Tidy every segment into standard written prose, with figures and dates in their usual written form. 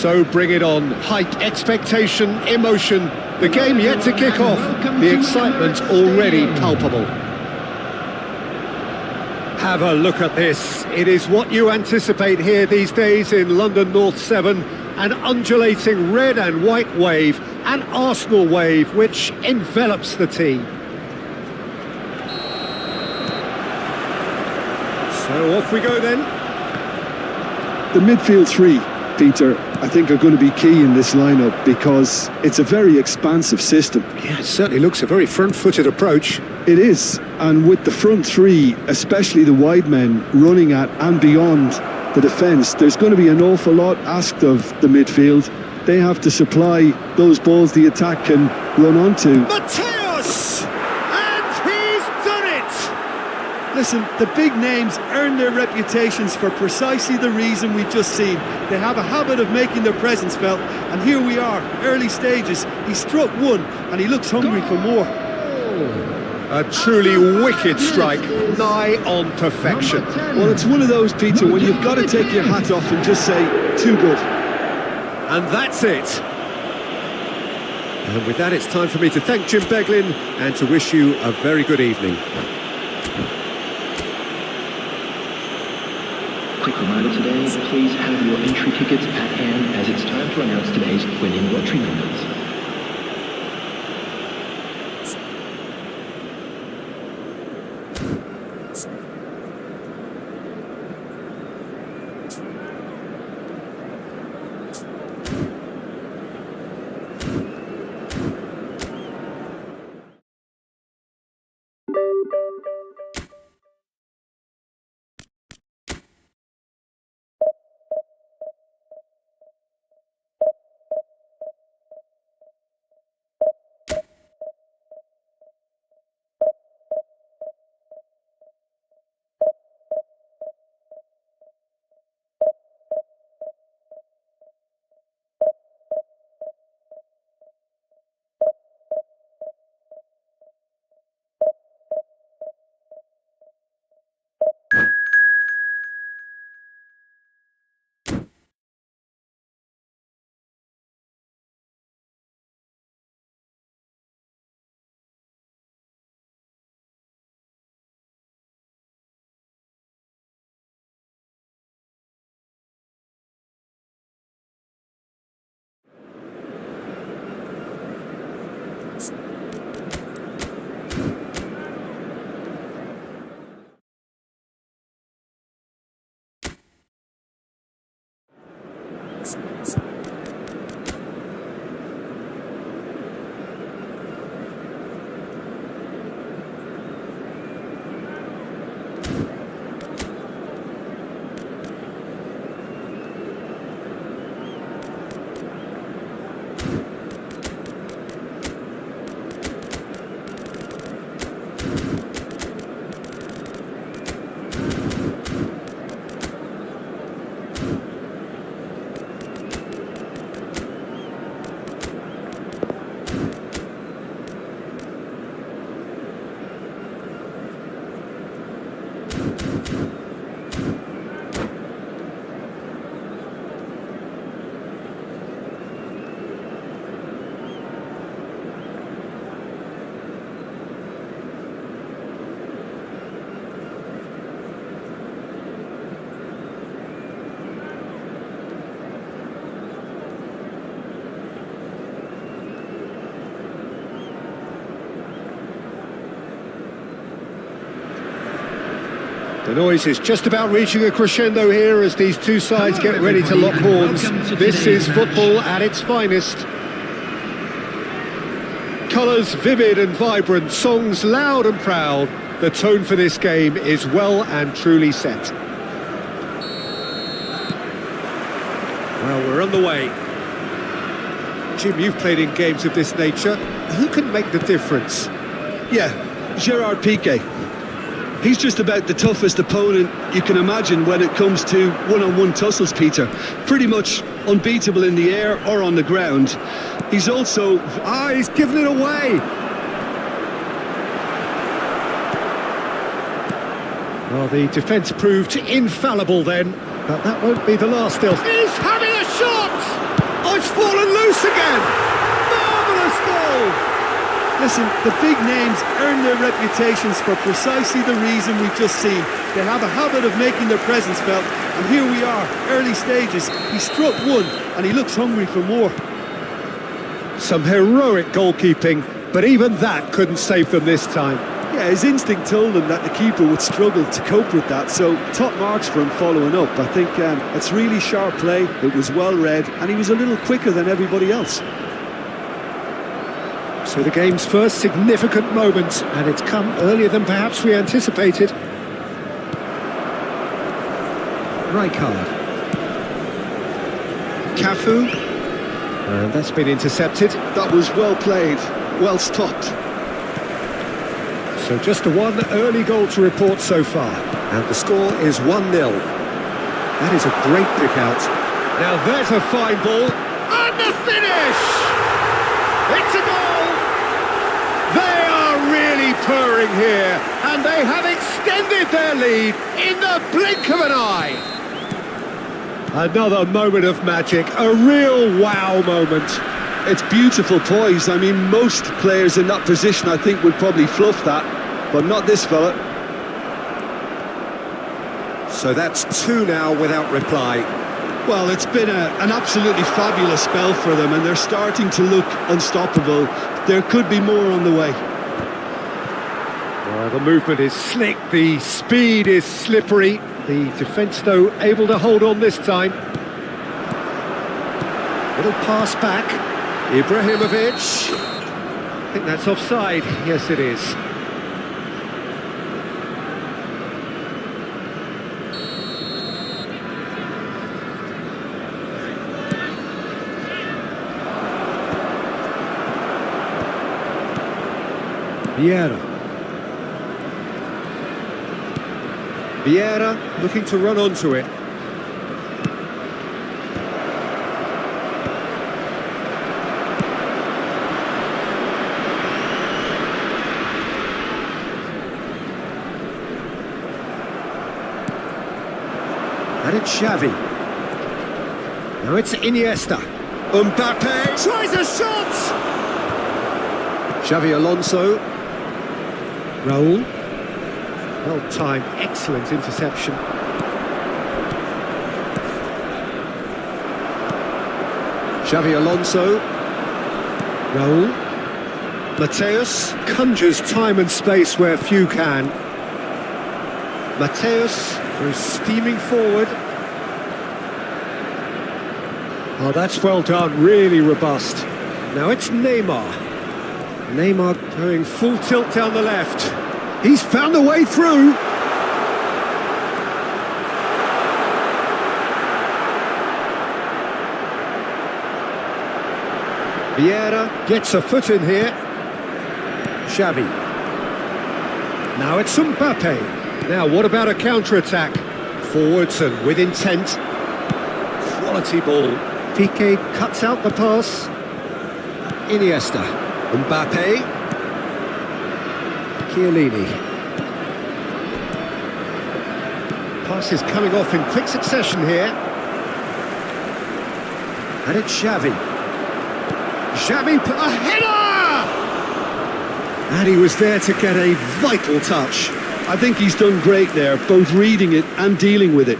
So bring it on. Height, expectation, emotion. The game yet to kick off. The excitement already palpable. Have a look at this. It is what you anticipate here these days in London North 7. An undulating red and white wave, an Arsenal wave which envelops the team. So off we go then. The midfield three, Peter, I think are going to be key in this lineup because it's a very expansive system. Yeah, it certainly looks a very front-footed approach. It is, and with the front three, especially the wide men, running at and beyond the defence, there's going to be an awful lot asked of the midfield. They have to supply those balls the attack can run onto. Mateus! And he's done it! Listen, the big names earn their reputations for precisely the reason we've just seen. They have a habit of making their presence felt, and here we are, early stages. He struck one, and he looks hungry for more. A truly wicked strike, nigh on perfection. Well, it's one of those, Peter, when you've got to take your hat off and just say, too good. And that's it. And with that, it's time for me to thank Jim Beglin and to wish you a very good evening. Quick reminder today, please have your entry tickets at hand as it's time to announce today's winning lottery numbers. The noise is just about reaching a crescendo here as these two sides get ready to lock horns. This is football at its finest. Colours vivid and vibrant, songs loud and proud. The tone for this game is well and truly set. Well, we're on the way. Jim, you've played in games of this nature. Who can make the difference? Yeah, Gerard Piqué. He's just about the toughest opponent you can imagine when it comes to one-on-one tussles, Peter. Pretty much unbeatable in the air or on the ground. He's also... he's given it away! Well, the defence proved infallible then, but that won't be the last still. He's having a shot! Oh, it's fallen loose again! Marvellous goal! Listen, the big names earn their reputations for precisely the reason we've just seen. They have a habit of making their presence felt, and here we are, early stages. He struck one, and he looks hungry for more. Some heroic goalkeeping, but even that couldn't save them this time. Yeah, his instinct told him that the keeper would struggle to cope with that, so top marks for him following up. I think it's really sharp play, it was well read, and he was a little quicker than everybody else. So the game's first significant moment, and it's come earlier than perhaps we anticipated. Rijkaard. Cafu. And that's been intercepted. That was well played, well stopped. So just one early goal to report so far. And the score is 1-0. That is a great pick out. Now there's a fine ball. And the finish! It's a goal! They are really purring here. And they have extended their lead in the blink of an eye. Another moment of magic, a real wow moment. It's beautiful poise. I mean, most players in that position, I think, would probably fluff that, but not this fella. So that's 2 now without reply. Well, it's been an absolutely fabulous spell for them, and they're starting to look unstoppable. There could be more on the way. Well, the movement is slick, the speed is slippery. The defence, though, able to hold on this time. Little pass back. Ibrahimovic. I think that's offside. Yes, it is. Vieira looking to run onto it. And it's Xavi. Now it's Iniesta. Mbappe tries a shot! Xavi Alonso. Raul. Well timed, excellent interception. Xavi Alonso. Raul. Mateus conjures time and space where few can. Mateus goes steaming forward. Oh, that's well done, really robust. Now it's Neymar. Neymar going full tilt down the left. He's found a way through. Vieira gets a foot in here. Xavi. Now it's Mbappe. Now what about a counter-attack? Forwards and with intent. Quality ball. Piqué cuts out the pass. Iniesta. Mbappe. Chiellini. Passes coming off in quick succession here. And it's Xavi. Xavi, a header! And he was there to get a vital touch. I think he's done great there, both reading it and dealing with it.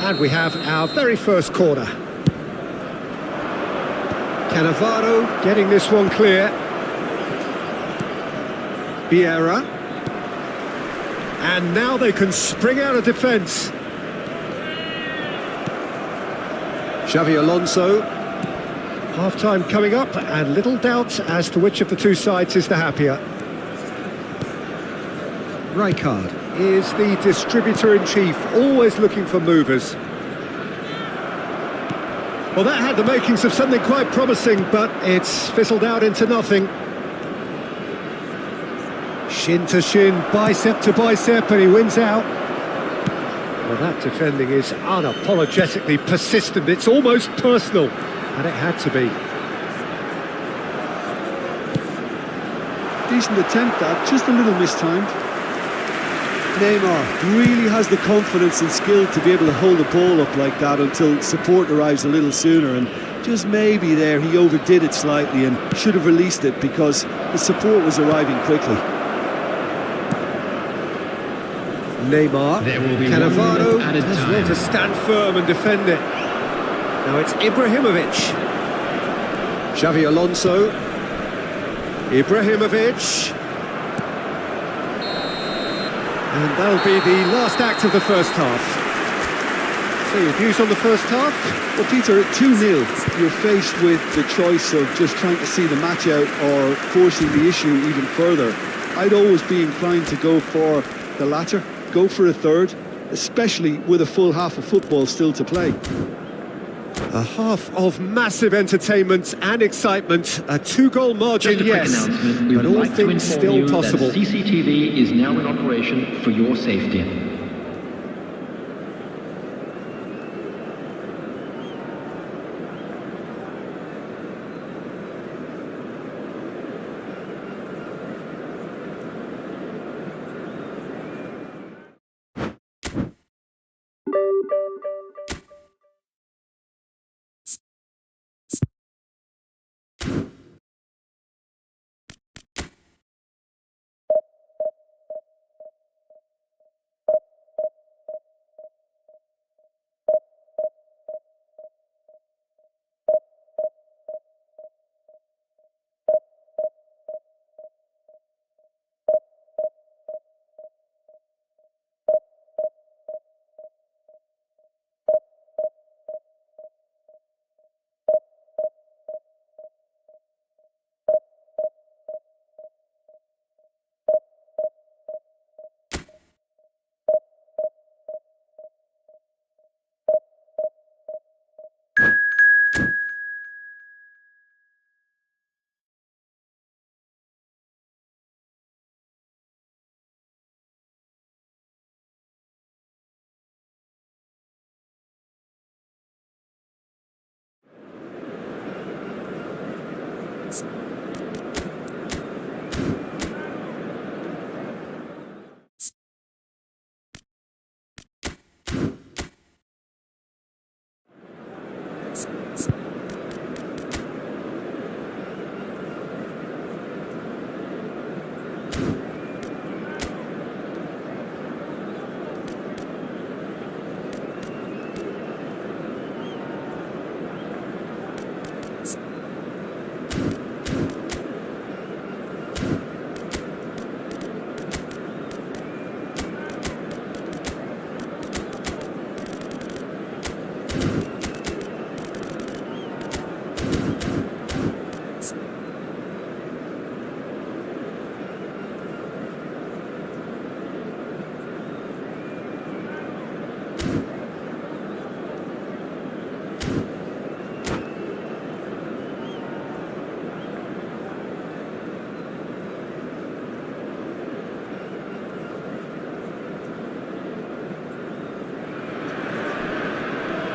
And we have our very first corner. Cannavaro getting this one clear. Vieira. And now they can spring out of defence. Xavi Alonso. Half-time coming up, and little doubt as to which of the two sides is the happier. Rijkaard is the distributor-in-chief, always looking for movers. Well, that had the makings of something quite promising, but it's fizzled out into nothing. Shin to shin, bicep to bicep, and he wins out. Well, that defending is unapologetically persistent. It's almost personal, and it had to be. Decent attempt, that, just a little mistimed. Neymar really has the confidence and skill to be able to hold the ball up like that until support arrives a little sooner, and just maybe there he overdid it slightly and should have released it because the support was arriving quickly. Neymar, There will be 1 Cannavaro minute added has time. got to stand firm and defend it. Now it's Ibrahimovic. Xavi Alonso. Ibrahimovic. And that'll be the last act of the first half. So your views on the first half? Well, Peter, at 2-0, you're faced with the choice of just trying to see the match out or forcing the issue even further. I'd always be inclined to go for the latter, go for a third, especially with a full half of football still to play. A half of massive entertainment and excitement, a 2-goal margin, Just a quick yes, announcement. We but would all like to things inform still you possible. that CCTV is now in operation for your safety.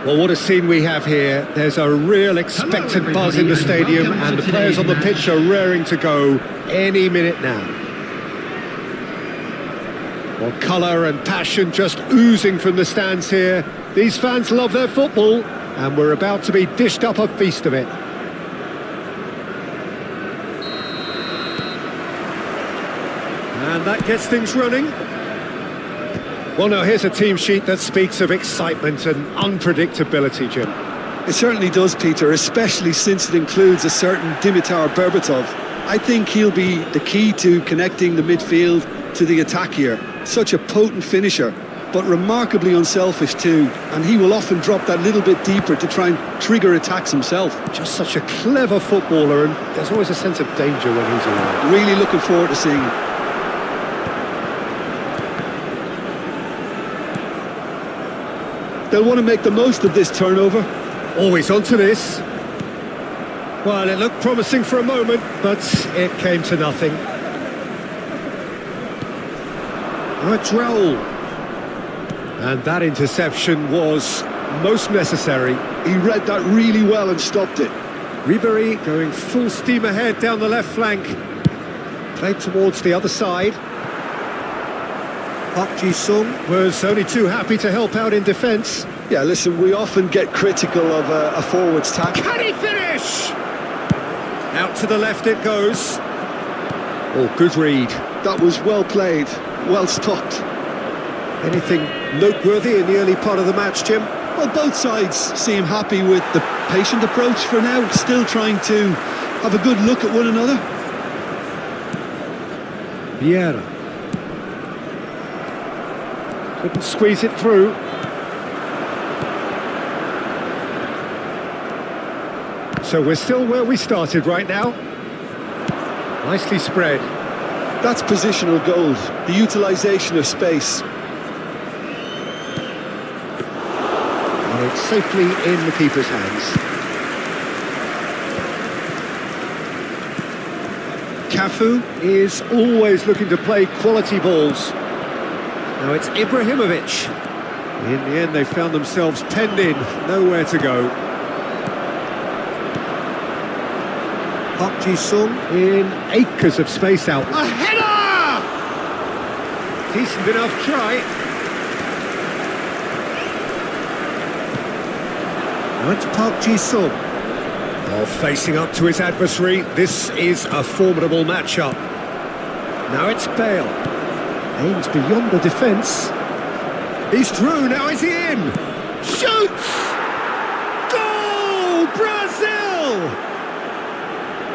Well, what a scene we have here. There's a real expectant buzz in the stadium, and the players on the pitch are raring to go any minute now. Well, colour and passion just oozing from the stands here. These fans love their football, and we're about to be dished up a feast of it. And that gets things running. Well, now, here's a team sheet that speaks of excitement and unpredictability, Jim. It certainly does, Peter, especially since it includes a certain Dimitar Berbatov. I think he'll be the key to connecting the midfield to the attack here. Such a potent finisher, but remarkably unselfish too, and he will often drop that little bit deeper to try and trigger attacks himself. Just such a clever footballer, and there's always a sense of danger when he's around. Really looking forward to seeing him. They'll want to make the most of this turnover. Always onto this. Well, it looked promising for a moment, but it came to nothing. Raul. And that interception was most necessary. He read that really well and stopped it. Ribery going full steam ahead down the left flank. Played towards the other side. Park Ji-sung was only too happy to help out in defence. Yeah, listen, we often get critical of a forward's tackle. Can he finish? Out to the left it goes. Oh, good read. That was well played, well stopped. Anything noteworthy in the early part of the match, Jim? Well, both sides seem happy with the patient approach for now, still trying to have a good look at one another. Vieira. Couldn't squeeze it through. So we're still where we started right now. Nicely spread. That's positional gold, the utilisation of space. And it's safely in the keeper's hands. Cafu is always looking to play quality balls. Now it's Ibrahimovic. In the end, they found themselves penned in, nowhere to go. Park Ji-sung in acres of space out. A header! Decent enough try. Now it's Park Ji-sung. Oh, facing up to his adversary. This is a formidable matchup. Now it's Bale. Aims beyond the defence. He's through, now is he in? Shoots! Goal! Brazil!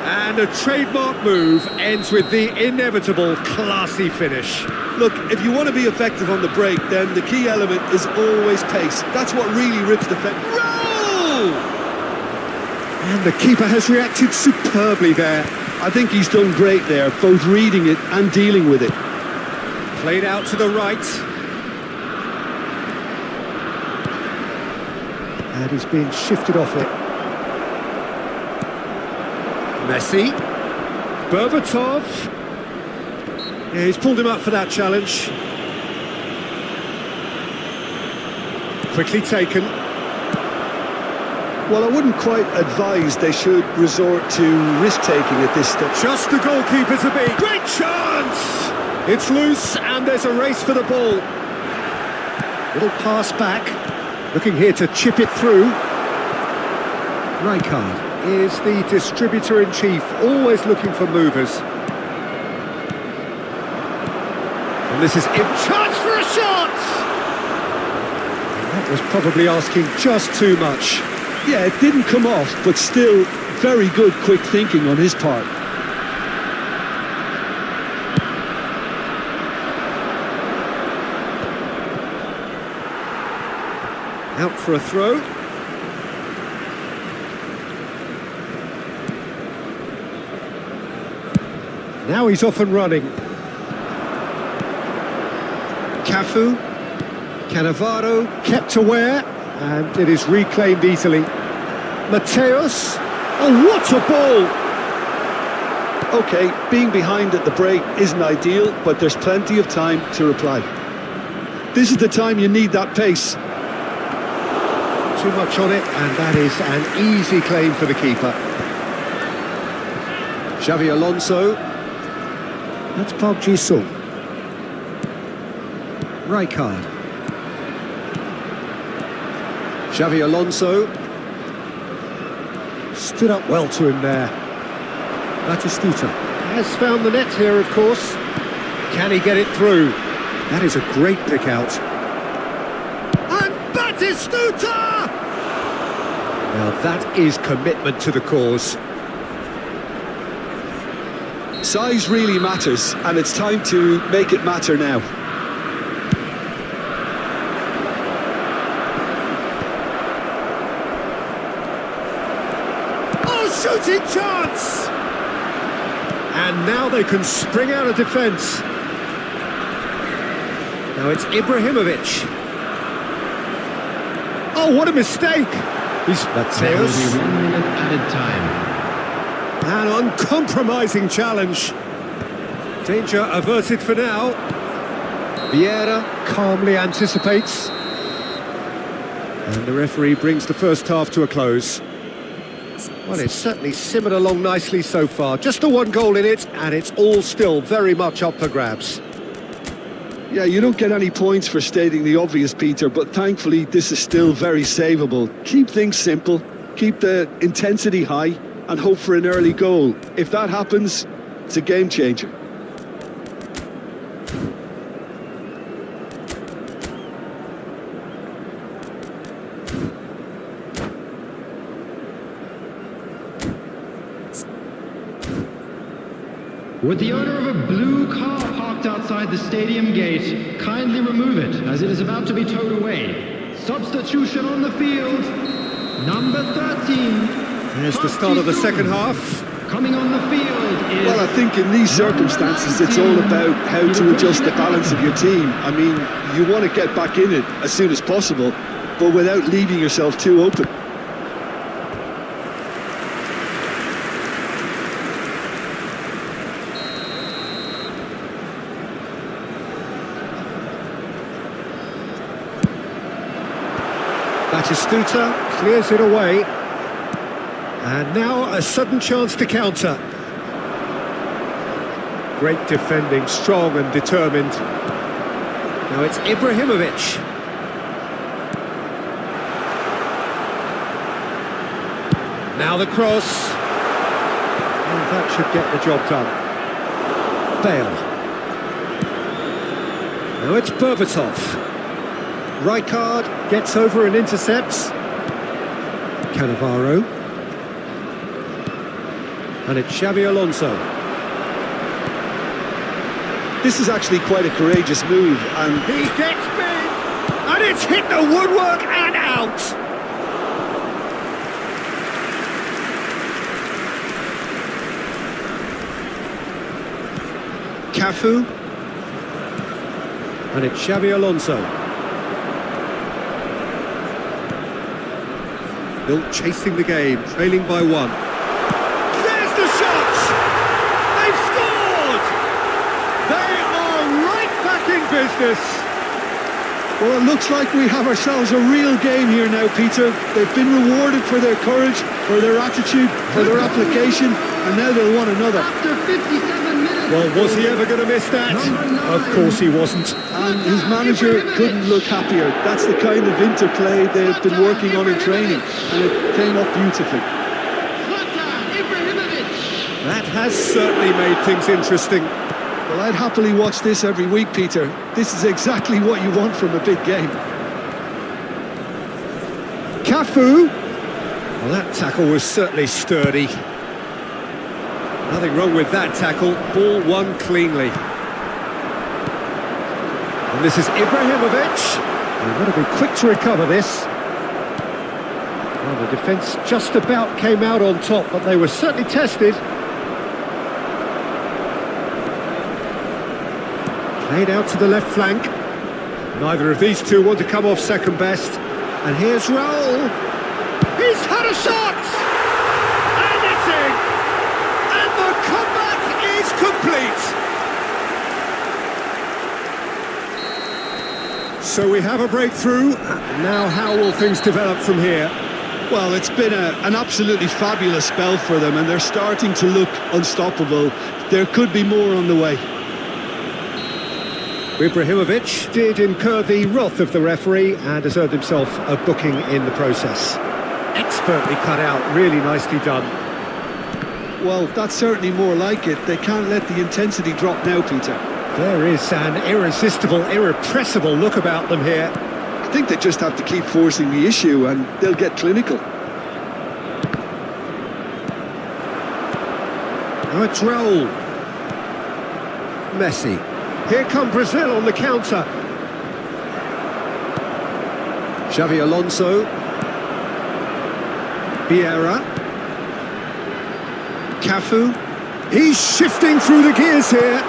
And a trademark move ends with the inevitable classy finish. Look, if you want to be effective on the break, then the key element is always pace. That's what really rips the defence. Roll! And the keeper has reacted superbly there. I think he's done great there, both reading it and dealing with it. Played out to the right. And he's being shifted off it. Messi. Berbatov. Yeah, he's pulled him up for that challenge. Quickly taken. Well, I wouldn't quite advise they should resort to risk-taking at this stage. Just the goalkeeper to beat. Great chance! It's loose and there's a race for the ball. Little pass back. Looking here to chip it through. Rijkaard is the distributor-in-chief, always looking for movers. And this is in chance for a shot! And that was probably asking just too much. Yeah, it didn't come off, but still very good quick thinking on his part. Out for a throw. Now he's off and running. Cafu. Cannavaro kept aware, and it is reclaimed easily. Mateus. Oh, what a ball! Okay, being behind at the break isn't ideal, but there's plenty of time to reply. This is the time you need that pace. Too much on it, and that is an easy claim for the keeper. Xavi Alonso. That's Park Ji-sung. Rijkaard. Xavi Alonso. Stood up well to him there. Batistuta has found the net here, of course. Can he get it through? That is a great pick out. And Batistuta! Now that is commitment to the cause. Size really matters, and it's time to make it matter now. And now they can spring out of defence. Now it's Ibrahimovic. Oh, what a mistake! He's There will Mateus. be 1 minute added time. An uncompromising challenge. Danger averted for now. Vieira calmly anticipates. And the referee brings the first half to a close. Well, it's certainly simmered along nicely so far. Just the one goal in it, and it's all still very much up for grabs. Yeah, you don't get any points for stating the obvious, Peter, but thankfully this is still very savable. Keep things simple, keep the intensity high, and hope for an early goal. If that happens, it's a game changer. Would the owner of a blue car parked outside the stadium gate kindly remove it, as it is about to be towed away? Substitution on the field, number 13. There's the start of the second half. Coming on the field is... Well, I think in these circumstances, it's all about how to adjust the balance of your team. I mean, you want to get back in it as soon as possible, but without leaving yourself too open. Batistuta clears it away. And now a sudden chance to counter. Great defending, strong and determined. Now it's Ibrahimovic. Now the cross. And that should get the job done. Bale. Now it's Berbatov. Rijkaard gets over and intercepts. Cannavaro. And it's Xabi Alonso. This is actually quite a courageous move, and He gets big! And it's hit the woodwork and out! Cafu. And it's Xabi Alonso. Still chasing the game, trailing by one. There's the shot! They've scored! They are right back in business! well, it looks like we have ourselves a real game here now, Peter. They've been rewarded for their courage, for their attitude, for their application, and now they'll want another. After 57 minutes... Well, was he ever going to miss that? Of course he wasn't. And his manager couldn't look happier. That's the kind of interplay they've been working on in training, and it came up beautifully. That has certainly made things interesting. Well, I'd happily watch this every week, Peter. This is exactly what you want from a big game. Cafu. Well, that tackle was certainly sturdy. Nothing wrong with that tackle. Ball won cleanly. And this is Ibrahimovic. They've got to be quick to recover this. Well, the defence just about came out on top, but they were certainly tested. Played out to the left flank. Neither of these two want to come off second best. And here's Raul. He's had a shot! And it's in! And the comeback is complete! So we have a breakthrough. Now how will things develop from here? Well, it's been an absolutely fabulous spell for them, and they're starting to look unstoppable. There could be more on the way. Ibrahimovic did incur the wrath of the referee and has earned himself a booking in the process. Expertly cut out, really nicely done. Well, that's certainly more like it. They can't let the intensity drop now, Peter. There is an irresistible, irrepressible look about them here. I think they just have to keep forcing the issue and they'll get clinical. Now it's Raul. Messi. Here come Brazil on the counter. Xabi Alonso. Vieira. Cafu. He's shifting through the gears here.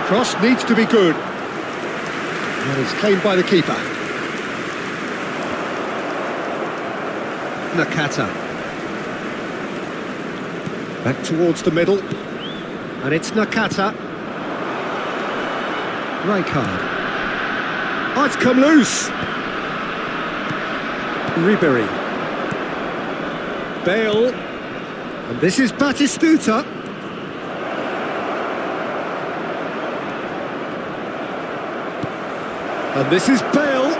Cross needs to be good. And it's claimed by the keeper. Nakata. Back towards the middle. And it's Nakata. Rijkaard. Oh, it's come loose. Ribery. Bale. And this is Batistuta. And this is Bale.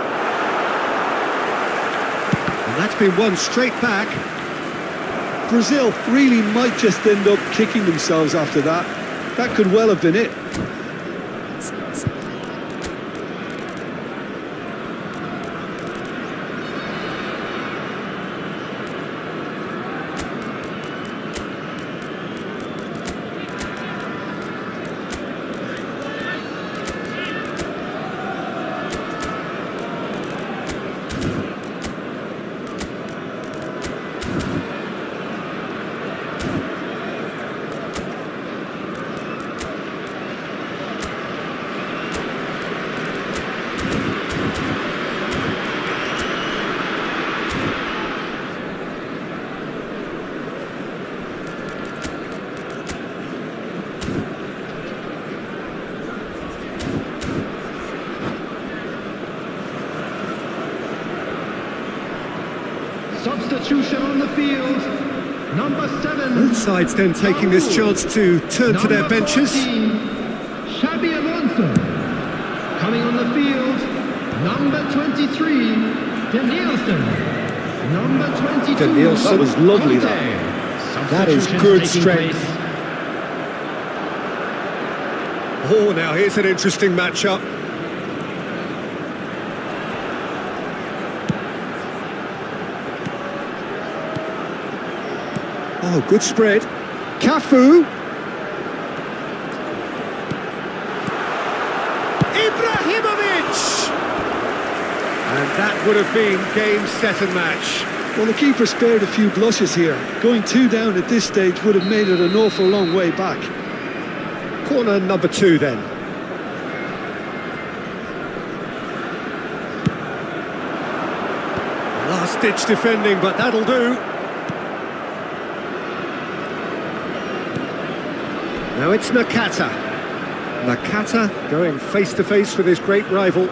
And that's been won straight back. Brazil really might just end up kicking themselves after that. That could well have been it. Substitution on the field. Number 7. Both sides then taking this chance to turn to their benches. 14, Xabi Alonso. Coming on the field. Number 23, Danielson. Number 22. Danielson. That was lovely, Conte. That is Substitutions good taking strength. place. Oh, now here's an interesting matchup. Oh, good spread. Cafu. Ibrahimovic! And that would have been game, set and match. Well, the keeper spared a few blushes here. Going 2 down at this stage would have made it an awful long way back. Corner number 2 then. Last-ditch defending, but that'll do. Now it's Nakata. Nakata going face-to-face with his great rival.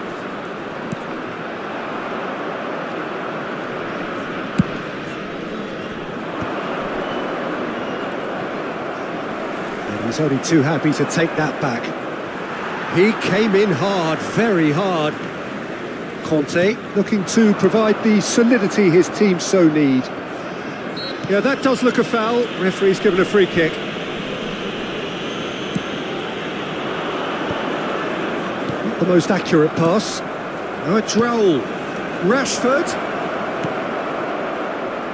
And he's only too happy to take that back. He came in hard, very hard. Conte looking to provide the solidity his team so need. Yeah, that does look a foul. Referee's given a free kick. The most accurate pass. Now it's Raul. Rashford.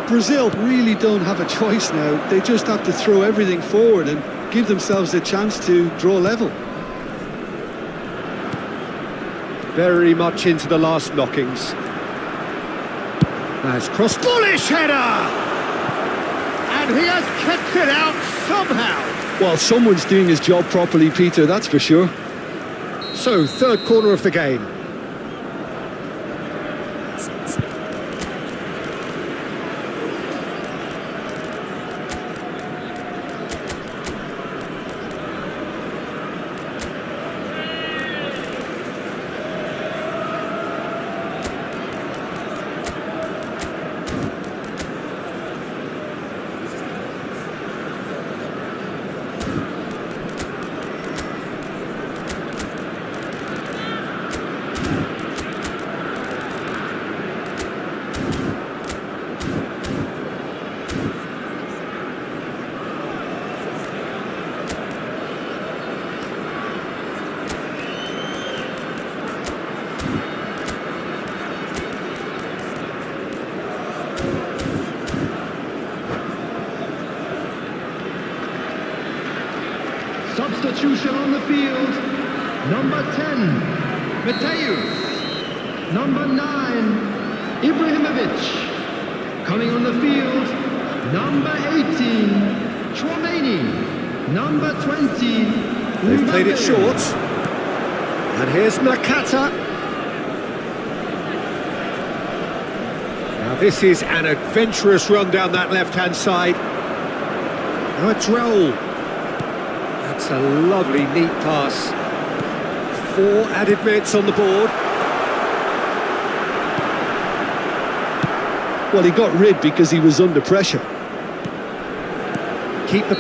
Brazil really don't have a choice now. They just have to throw everything forward and give themselves a chance to draw level. Very much into the last knockings. That's cross. Bullish header! And he has kept it out somehow. Well, someone's doing his job properly, Peter, that's for sure. So, third corner of the game. Substitution on the field. Number 10, Mateus. Number 9, Ibrahimovic. Coming on the field, number 18, Chouameni. Number 20. They've played it short. And here's Nakata. Now this is an adventurous run down that left-hand side. Now it's Raul. That's a lovely, neat pass. 4 added minutes on the board. Well, he got rid because he was under pressure. Keep the...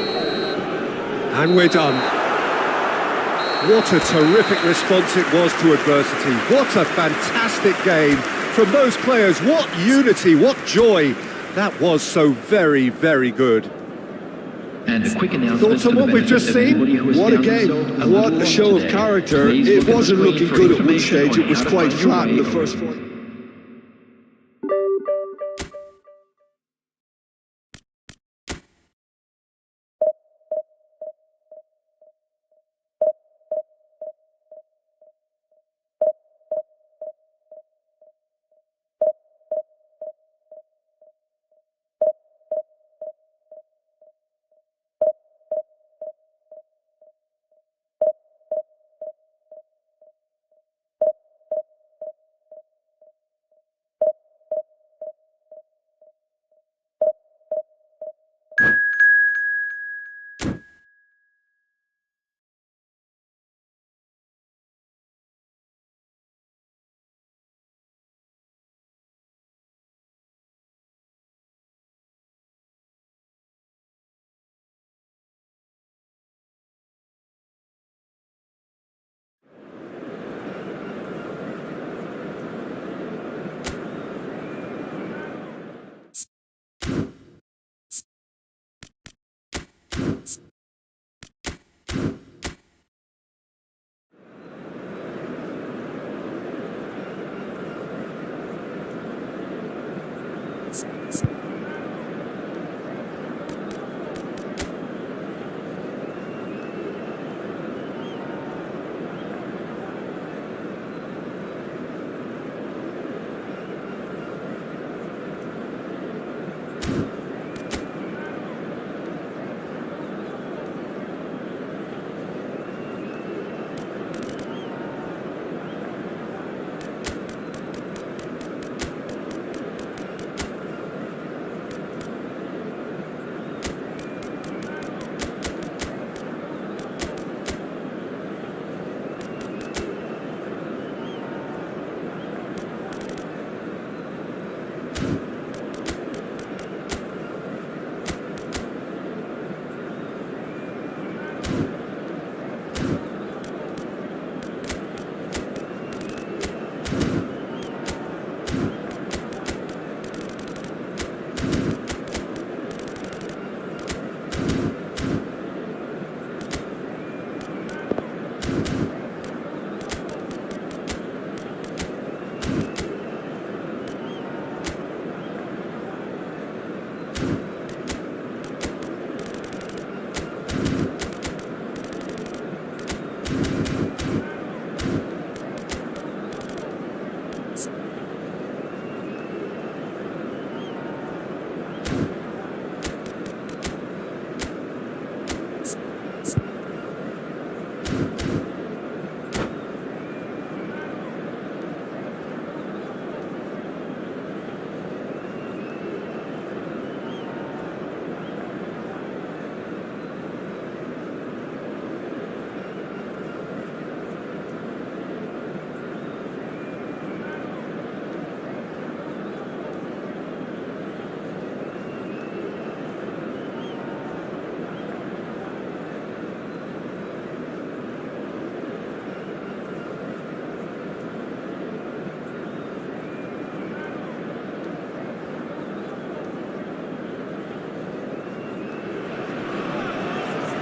And we're done. What a terrific response it was to adversity. What a fantastic game from those players. What unity, what joy. That was so very, very good. And a quick announcement. Thoughts on what we've just seen? What a game, what a show of character. It wasn't looking good at one stage, it was quite flat in the first 40.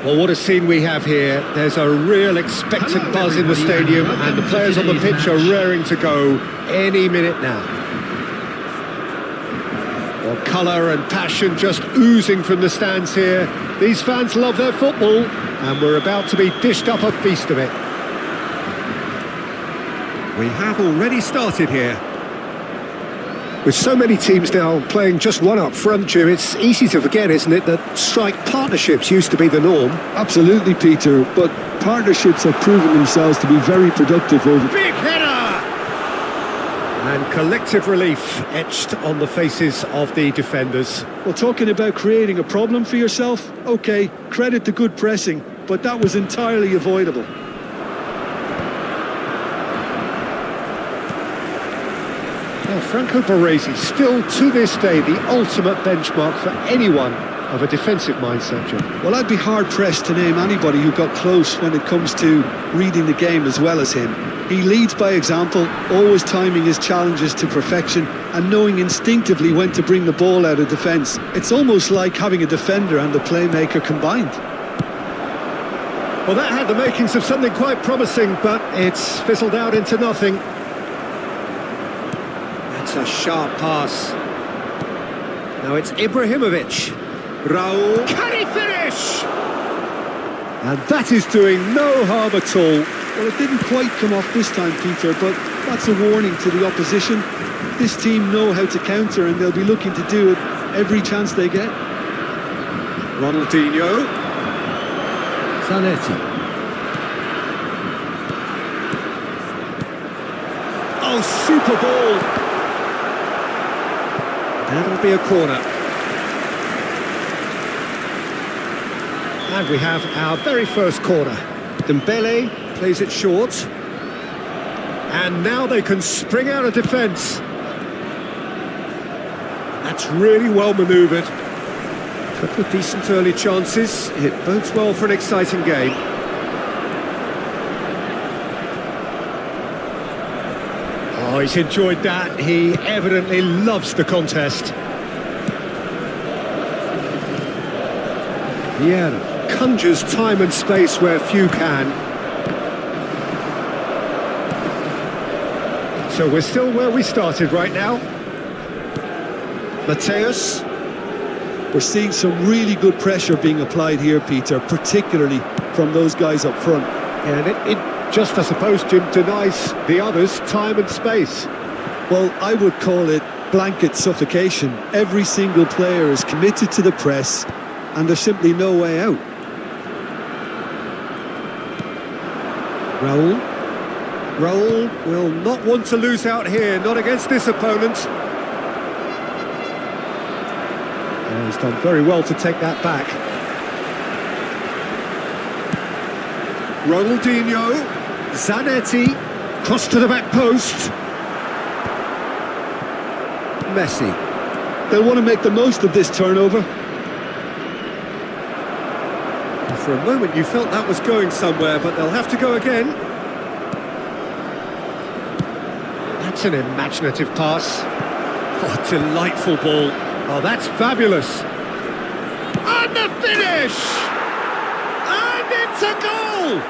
Well, what a scene we have here. There's a real expectant buzz in the stadium, and the players on the pitch are raring to go any minute now. Well, colour and passion just oozing from the stands here. These fans love their football, and we're about to be dished up a feast of it. We have already started here. With so many teams now playing just one up front, Jim, it's easy to forget, isn't it, that strike partnerships used to be the norm. Absolutely, Peter, but partnerships have proven themselves to be very productive over... Big header! And collective relief etched on the faces of the defenders. Well, talking about creating a problem for yourself, OK, credit to good pressing, but that was entirely avoidable. Well, Franco Baresi, still to this day the ultimate benchmark for anyone of a defensive mindset, Jim. Well, I'd be hard-pressed to name anybody who got close when it comes to reading the game as well as him. He leads by example, always timing his challenges to perfection and knowing instinctively when to bring the ball out of defence. It's almost like having a defender and a playmaker combined. Well, that had the makings of something quite promising, but it's fizzled out into nothing. That's a sharp pass. Now it's Ibrahimovic. Raul. Can he finish? And that is doing no harm at all. Well, it didn't quite come off this time, Peter, but that's a warning to the opposition. This team know how to counter and they'll be looking to do it every chance they get. Ronaldinho. Zanetti. Oh, super ball. That'll be a corner. And we have our very first corner. Dembele plays it short. And now they can spring out of defence. That's really well manoeuvred. Couple of decent early chances. It bodes well for an exciting game. Oh, he's enjoyed that. He evidently loves the contest. Vieira conjures time and space where few can. So we're still where we started right now. Mateus. We're seeing some really good pressure being applied here, Peter, particularly from those guys up front. And it just, I suppose, Jim, denies the others time and space. Well, I would call it blanket suffocation. Every single player is committed to the press, and there's simply no way out. Raul will not want to lose out here, not against this opponent. And he's done very well to take that back. Ronaldinho, Zanetti, cross to the back post. Messi. They'll want to make the most of this turnover. For a moment you felt that was going somewhere, but they'll have to go again. That's an imaginative pass. Oh, delightful ball. Oh, that's fabulous. And the finish! And it's a goal!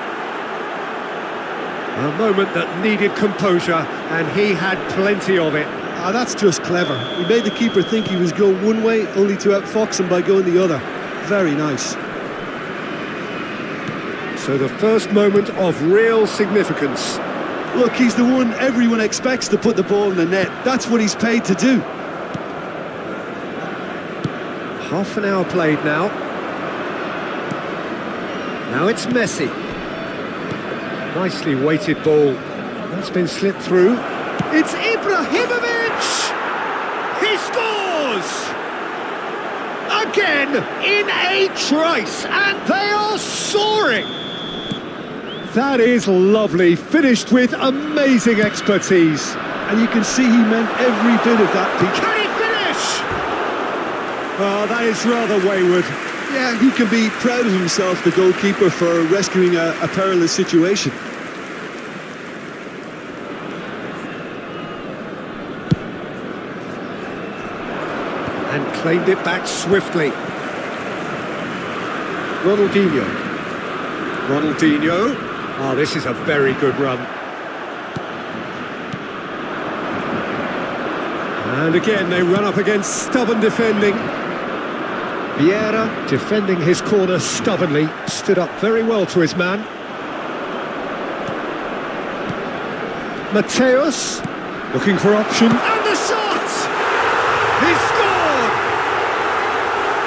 A moment that needed composure, and he had plenty of it. Ah, that's just clever. He made the keeper think he was going one way, only to outfox him by going the other. Very nice. So the first moment of real significance. Look, he's the one everyone expects to put the ball in the net. That's what he's paid to do. Half an hour played now. Now it's Messi. Nicely weighted ball. That's been slipped through. It's Ibrahimovic! He scores! Again in a trice, and they are soaring! That is lovely, finished with amazing expertise. And you can see he meant every bit of that, Pete. Can he finish? Oh, that is rather wayward. Yeah, he can be proud of himself, the goalkeeper, for rescuing a perilous situation. And claimed it back swiftly. Ronaldinho. Oh, this is a very good run. And again, they run up against stubborn defending. Vieira, defending his corner stubbornly, stood up very well to his man. Mateus, looking for option. And the shot!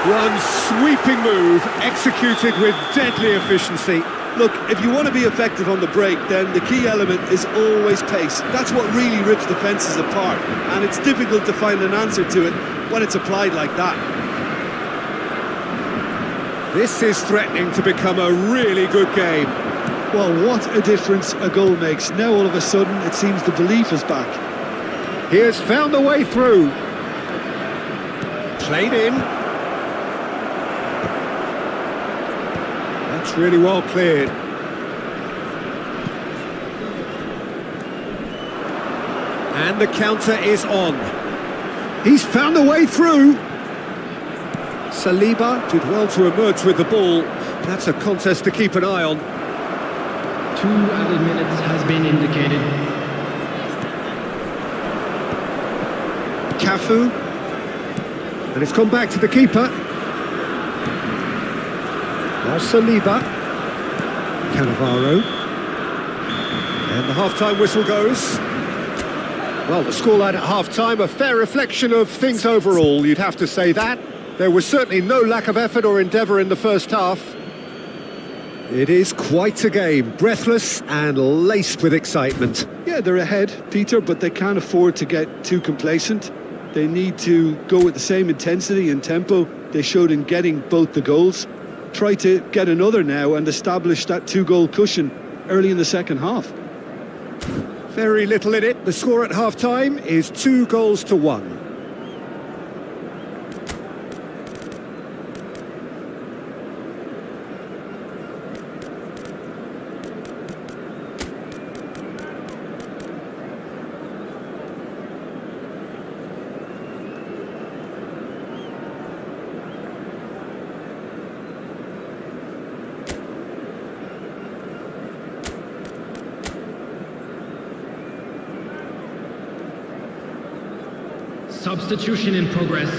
One sweeping move, executed with deadly efficiency. Look, if you want to be effective on the break, then the key element is always pace. That's what really rips defences apart, and it's difficult to find an answer to it when it's applied like that. This is threatening to become a really good game. Well, what a difference a goal makes. Now all of a sudden it seems the belief is back. He has found a way through. Played in. That's really well cleared. And the counter is on. He's found a way through. Saliba did well to emerge with the ball. That's a contest to keep an eye on. 2 added minutes has been indicated. Cafu. And it's gone back to the keeper. Now Saliba. Cannavaro. And the half-time whistle goes. Well, the scoreline at half-time, a fair reflection of things overall, you'd have to say that. There was certainly no lack of effort or endeavour in the first half. It is quite a game, breathless and laced with excitement. Yeah, they're ahead, Peter, but they can't afford to get too complacent. They need to go with the same intensity and tempo they showed in getting both the goals. Try to get another now and establish that 2-goal cushion early in the second half. Very little in it. The score at half-time is 2-1. Substitution in progress.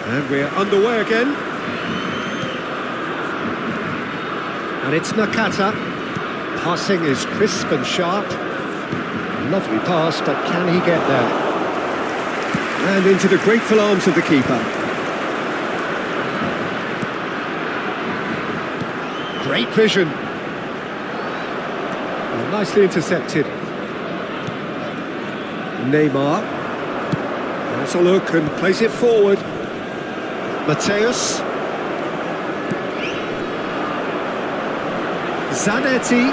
And we're underway again. And it's Nakata. Passing is crisp and sharp. Lovely pass, but can he get there? And into the grateful arms of the keeper. Great vision. Well, nicely intercepted. Neymar. Has a look and plays it forward. Mateus. Zanetti.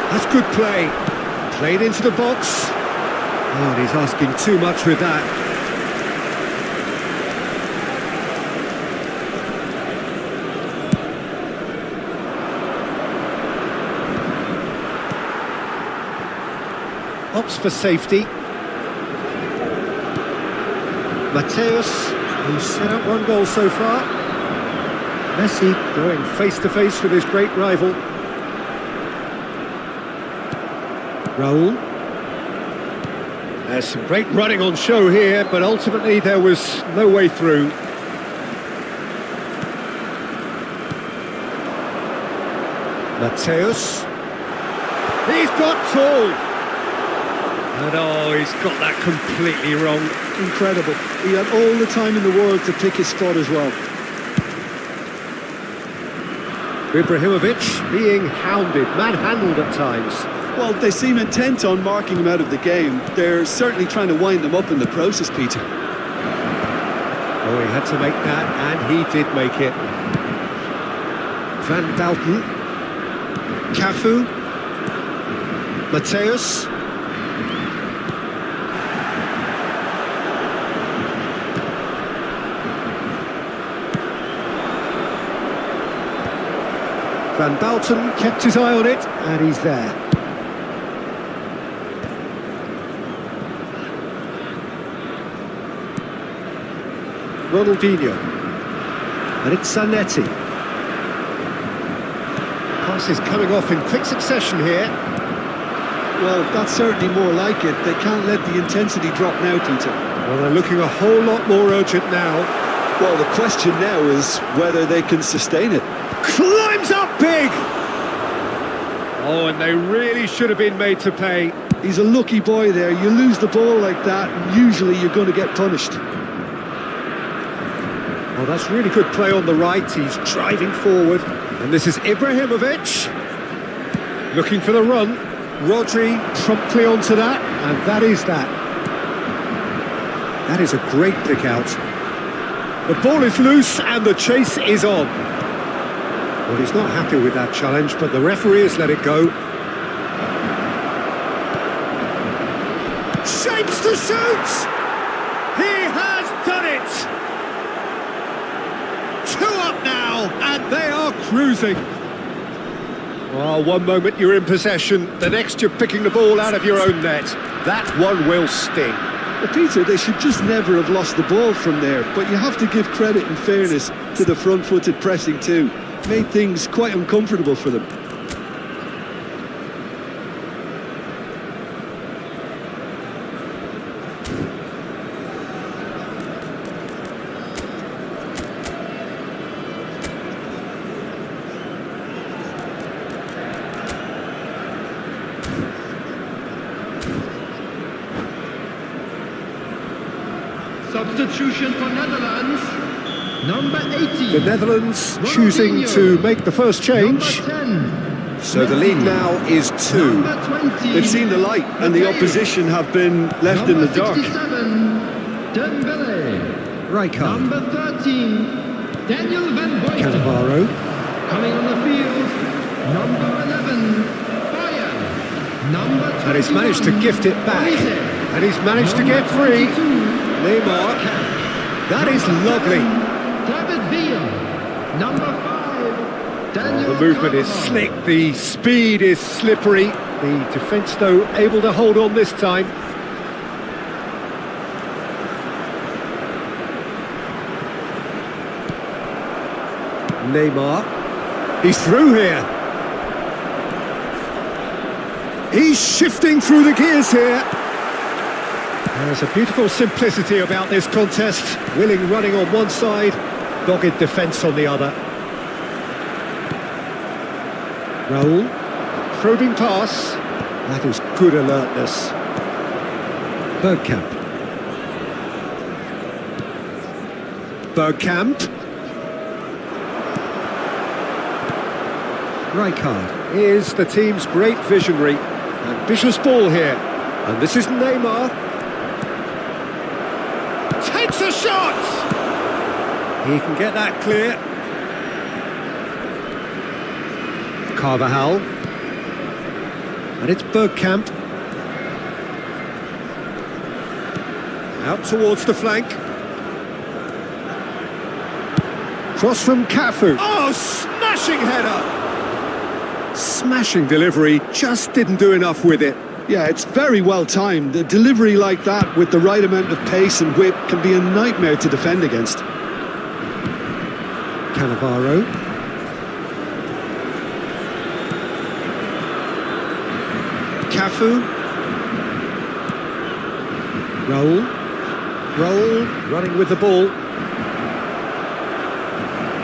That's good play. Played into the box. Oh, and he's asking too much with that. Opts for safety. Mateus, who's set up 1 goal so far. Messi going face-to-face with his great rival. Raul. There's some great running on show here, but ultimately there was no way through. Mateus. He's got tall. And oh, he's got that completely wrong. Incredible. He had all the time in the world to pick his spot as well. Ibrahimovic being hounded, manhandled at times. Well, they seem intent on marking him out of the game. They're certainly trying to wind him up in the process, Peter. Oh, he had to make that, and he did make it. Van Dalton. Cafu. Mateus. Van Dalton kept his eye on it, and he's there. Ronaldinho. And it's Zanetti. Passes coming off in quick succession here. Well, that's certainly more like it. They can't let the intensity drop now, Peter. Well, they're looking a whole lot more urgent now. Well, the question now is whether they can sustain it. Climbs up big! Oh, and they really should have been made to pay. He's a lucky boy there. You lose the ball like that, and usually you're going to get punished. Well, that's really good play on the right. He's driving forward. And this is Ibrahimovic. Looking for the run. Rodri promptly onto that. And that is that. That is a great pick out. The ball is loose and the chase is on. Well, he's not happy with that challenge, but the referee has let it go. Shapes to shoot! He has done it! 2 up now, and they are cruising. Well, one moment you're in possession, the next you're picking the ball out of your own net. That one will sting. Well, Peter, they should just never have lost the ball from there, but you have to give credit and fairness to the front-footed pressing too. Made things quite uncomfortable for them. Substitution for Netherlands. Number 18. The Netherlands choosing to make the first change. Number 10. So the lead now is 2. Number 20. They've seen the light, and the opposition have been left in the dark. Number 67. Dembele. Rijkaard. Number 13. Daniel Van Boyten. Cannavaro. Coming on the field. Number 11. Bayern. Number 21. And he's managed to gift it back. And he's managed to get free. Neymar. That is lovely. David Villa. Number 5. Daniel The movement is slick, the speed is slippery. The defence, though, able to hold on this time. Neymar. He's through here. He's shifting through the gears here. There's a beautiful simplicity about this contest. Willing running on one side, dogged defence on the other. Raul, probing pass. That is good alertness. Bergkamp. Rijkaard is the team's great visionary. Ambitious ball here. And this is Neymar. Takes a shot! He can get that clear. Carvajal. And it's Bergkamp. Out towards the flank. Cross from Cafu. Oh, smashing header! Smashing delivery, just didn't do enough with it. Yeah, it's very well timed. A delivery like that with the right amount of pace and whip can be a nightmare to defend against. Cannavaro. Cafu. Raul. Running with the ball.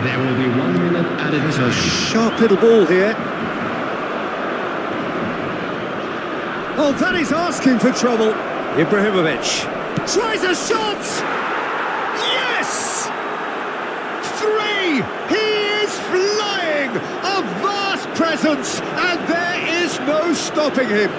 There will be 1 minute added. There's a sharp little ball here. Oh, that is asking for trouble. Ibrahimovic tries a shot. Yes! 3! He is flying! A vast presence, and there is no stopping him.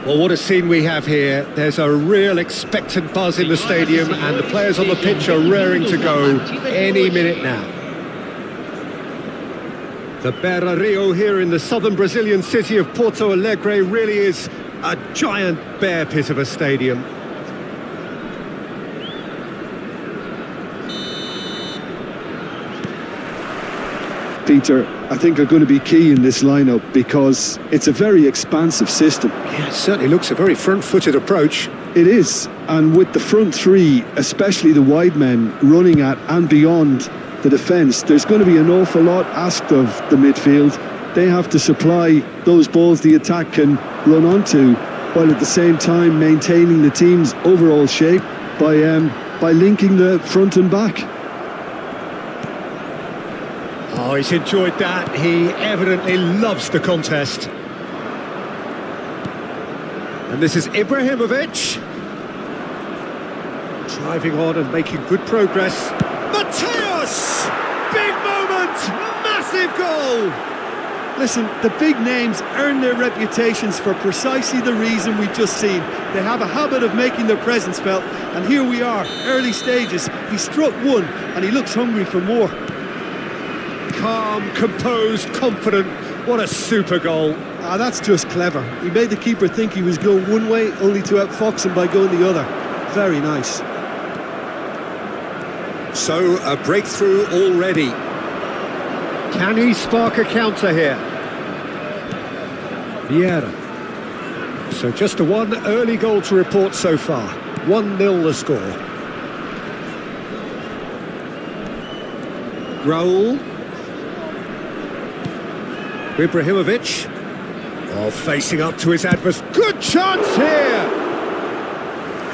Well, what a scene we have here. There's a real expectant buzz in the stadium and the players on the pitch are raring to go any minute now. The Beira Rio here in the southern Brazilian city of Porto Alegre really is a giant bear pit of a stadium. Peter, I think are going to be key in this lineup because it's a very expansive system. Yeah, it certainly looks a very front-footed approach. It is, and with the front three, especially the wide men, running at and beyond the defence, there's going to be an awful lot asked of the midfield. They have to supply those balls the attack can run onto, while at the same time maintaining the team's overall shape by linking the front and back. Oh, he's enjoyed that. He evidently loves the contest. And this is Ibrahimovic. Driving on and making good progress. Mateus! Big moment! Massive goal! Listen, the big names earn their reputations for precisely the reason we've just seen. They have a habit of making their presence felt, and here we are, early stages. He struck one, and he looks hungry for more. Calm, composed, confident. What a super goal. Ah, that's just clever. He made the keeper think he was going one way, only to outfox him by going the other. Very nice. So, a breakthrough already. Can he spark a counter here? Vieira. So just the one early goal to report so far. 1-0 the score. Raul. Ibrahimovic. Oh, facing up to his adversary. Good chance here!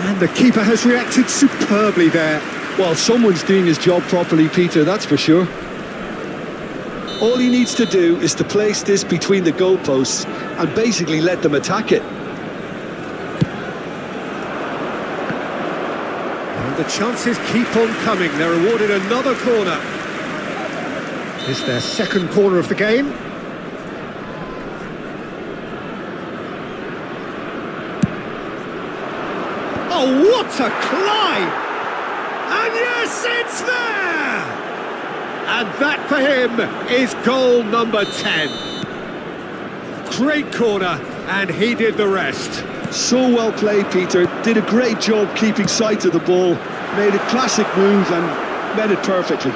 And the keeper has reacted superbly there. Well, someone's doing his job properly, Peter, that's for sure. All he needs to do is to place this between the goalposts and basically let them attack it. And the chances keep on coming. They're awarded another corner. It's their second corner of the game. Oh, what a climb! And yes, it's there! And that for him is goal number 10. Great corner, and he did the rest. So well played, Peter. Did a great job keeping sight of the ball. Made a classic move and met it perfectly.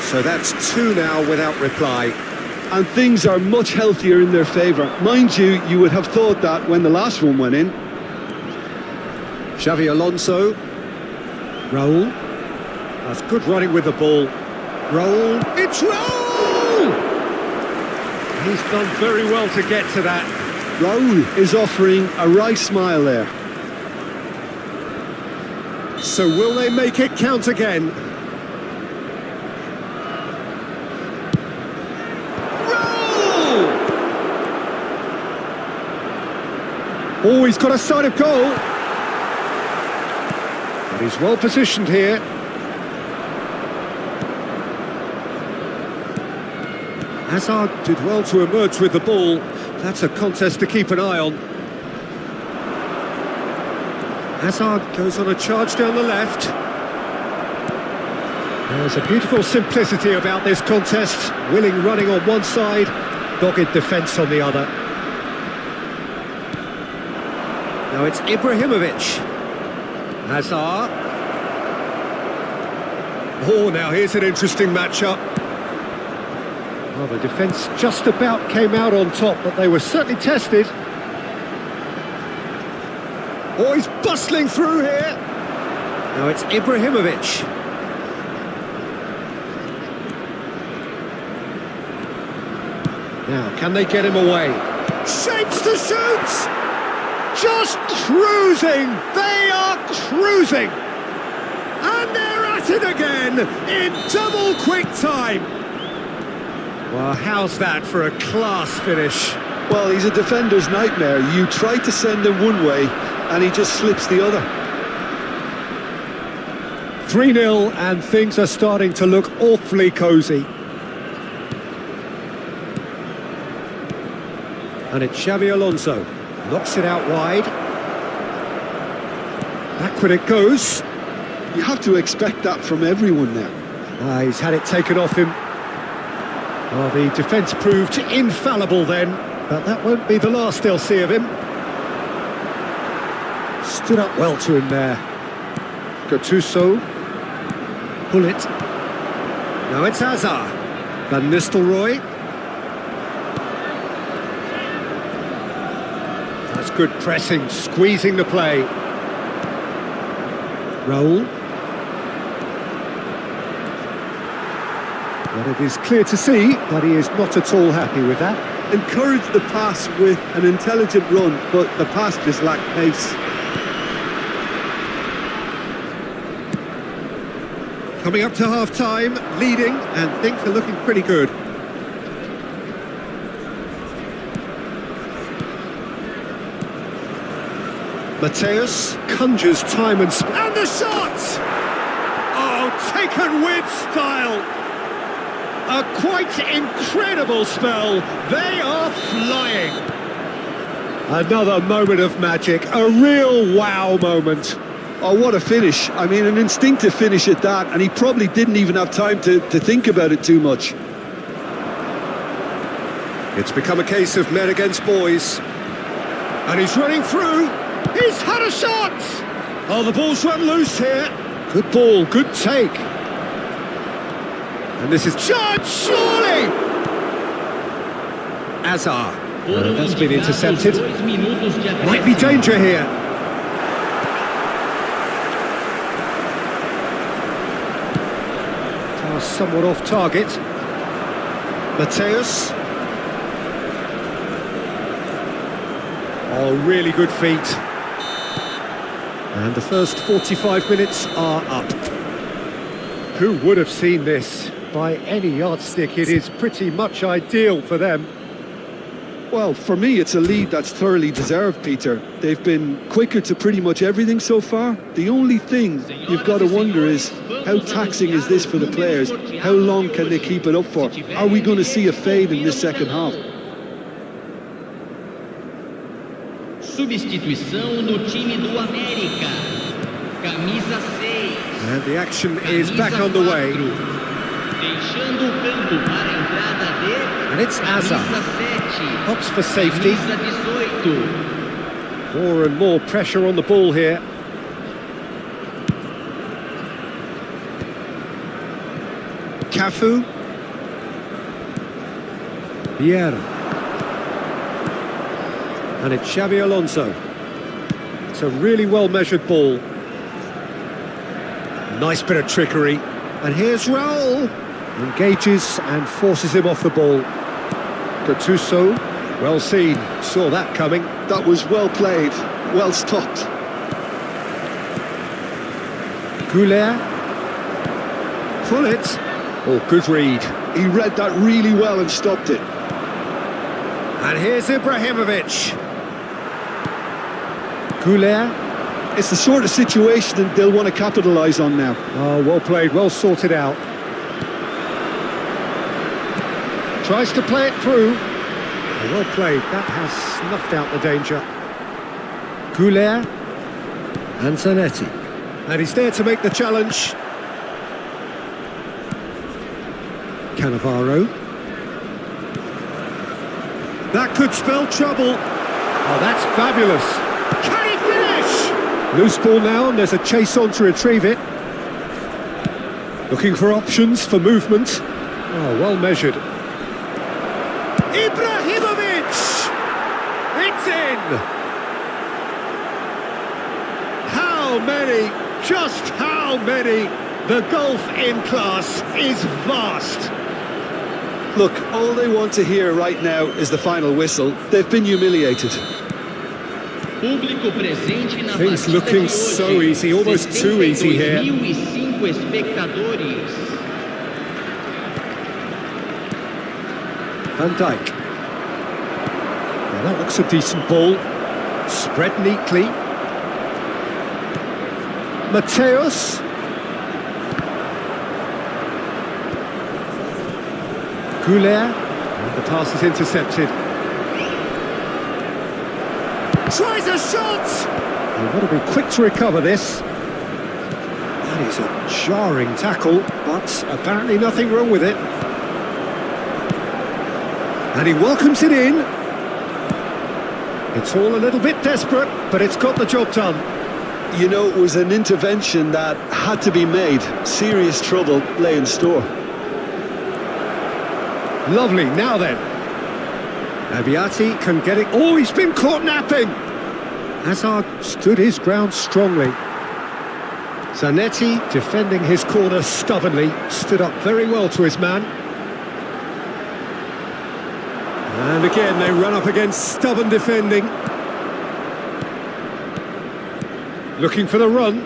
So that's 2 now without reply. And things are much healthier in their favour. Mind you, you would have thought that when the last one went in. Xavi Alonso. Raul. That's good running with the ball. Raul. It's Raul! He's done very well to get to that. Raul is offering a right smile there. So will they make it count again? Oh, he's got a sight of goal. But he's well positioned here. Hazard did well to emerge with the ball. That's a contest to keep an eye on. Hazard goes on a charge down the left. There's a beautiful simplicity about this contest. Willing running on one side, dogged defence on the other. Now it's Ibrahimovic. Hazard. Oh, now here's an interesting matchup. Well, the defence just about came out on top, but they were certainly tested. Oh, he's bustling through here. Now it's Ibrahimovic. Now, can they get him away? Shapes to shoot! Just cruising! They are cruising! And they're at it again in double quick time! Well, how's that for a class finish? Well, he's a defender's nightmare. You try to send him one way and he just slips the other. 3-0 and things are starting to look awfully cosy. And it's Xabi Alonso. Knocks it out wide. Backward it goes. You have to expect that from everyone now. He's had it taken off him. Well, the defence proved infallible then, but that won't be the last they'll see of him. Stood up well to him there. Gattuso. Pull it. Now it's Hazard. Van Nistelrooy. That's good pressing, squeezing the play. Raul. Well, it is clear to see that he is not at all happy with that. Encourage the pass with an intelligent run, but the pass just lacked pace. Coming up to half-time, leading, and things are looking pretty good. Mateus conjures time and the shot! Oh, taken with style! A quite incredible spell. They are flying. Another moment of magic, a real wow moment. Oh, what a finish. I mean, an instinctive finish at that, and he probably didn't even have time to think about it too much. It's become a case of men against boys. And he's running through. He's had a shot! Oh, the ball's run loose here. Good ball, good take. And this is Judge, surely! Hazard. That's been intercepted. Might be danger here. Pass somewhat off target. Mateus. Oh, really good feet. And the first 45 minutes are up. Who would have seen this? By any yardstick, it is pretty much ideal for them. Well, for me, it's a lead that's thoroughly deserved, Peter. They've been quicker to pretty much everything so far. The only thing you've got to wonder is, how taxing is this for the players? How long can they keep it up for? Are we going to see a fade in this second half? Substituição no time do América. Camisa 6. And the action is back underway. Deixando o campo para a entrada de And it's Hazard. Camisa 7. Hops for safety. Camisa 18. More and more pressure on the ball here. Cafu. Vieira. And it's Xabi Alonso. It's a really well-measured ball. Nice bit of trickery. And here's Raul. Engages and forces him off the ball. Gattuso. Well seen. Saw that coming. That was well played, well stopped. Goulet. Pull it. Oh, good read. He read that really well and stopped it. And here's Ibrahimovic. Goulet. It's the sort of situation that they'll want to capitalise on now. Oh, well played, well sorted out. Tries to play it through. Oh, well played, that has snuffed out the danger. Goulet. And Zanetti. And he's there to make the challenge. Cannavaro. That could spell trouble. Oh, that's fabulous. Can he finish? Loose ball now, and there's a chase on to retrieve it. Looking for options for movement. Oh, well measured. Ibrahimovic! It's in! How many? Just how many? The gulf in class is vast. Look, all they want to hear right now is the final whistle. They've been humiliated. Público presente na Things partida looking de so hoje. easy, almost too easy here. 72.005 espectadores. Van Dijk. Now that looks a decent ball. Spread neatly. Mateus. Goulet. And the pass is intercepted. Tries a shot! They've got to be quick to recover this. That is a jarring tackle, but apparently nothing wrong with it. And he welcomes it in. It's all a little bit desperate, but it's got the job done. You know, it was an intervention that had to be made. Serious trouble lay in store. Lovely, now then. Abiati can get it. Oh, he's been caught napping! Hazard stood his ground strongly. Zanetti, defending his corner stubbornly, stood up very well to his man. And again, they run up against stubborn defending. Looking for the run.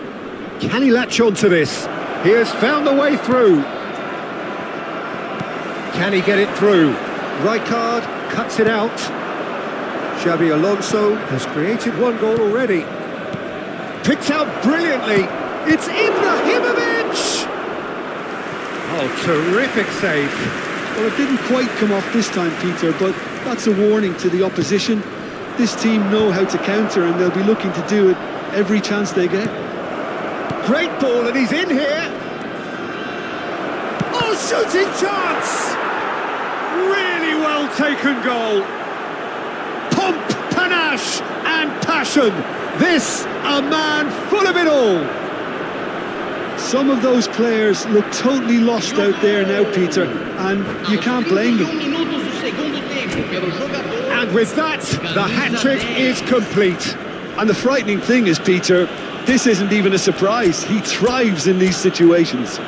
Can he latch on to this? He has found the way through. Can he get it through? Rijkaard cuts it out. Xabi Alonso has created one goal already. Picked out brilliantly. It's Ibrahimovic! Oh, terrific save. Well, it didn't quite come off this time, Peter, but that's a warning to the opposition. This team know how to counter, and they'll be looking to do it every chance they get. Great ball, and he's in here. Oh, shooting chance! Really well taken goal. Pomp, panache, and passion. This, a man full of it all. Some of those players look totally lost out there now, Peter, and you can't blame them. And with that, the hat-trick is complete. And the frightening thing is, Peter, this isn't even a surprise. He thrives in these situations.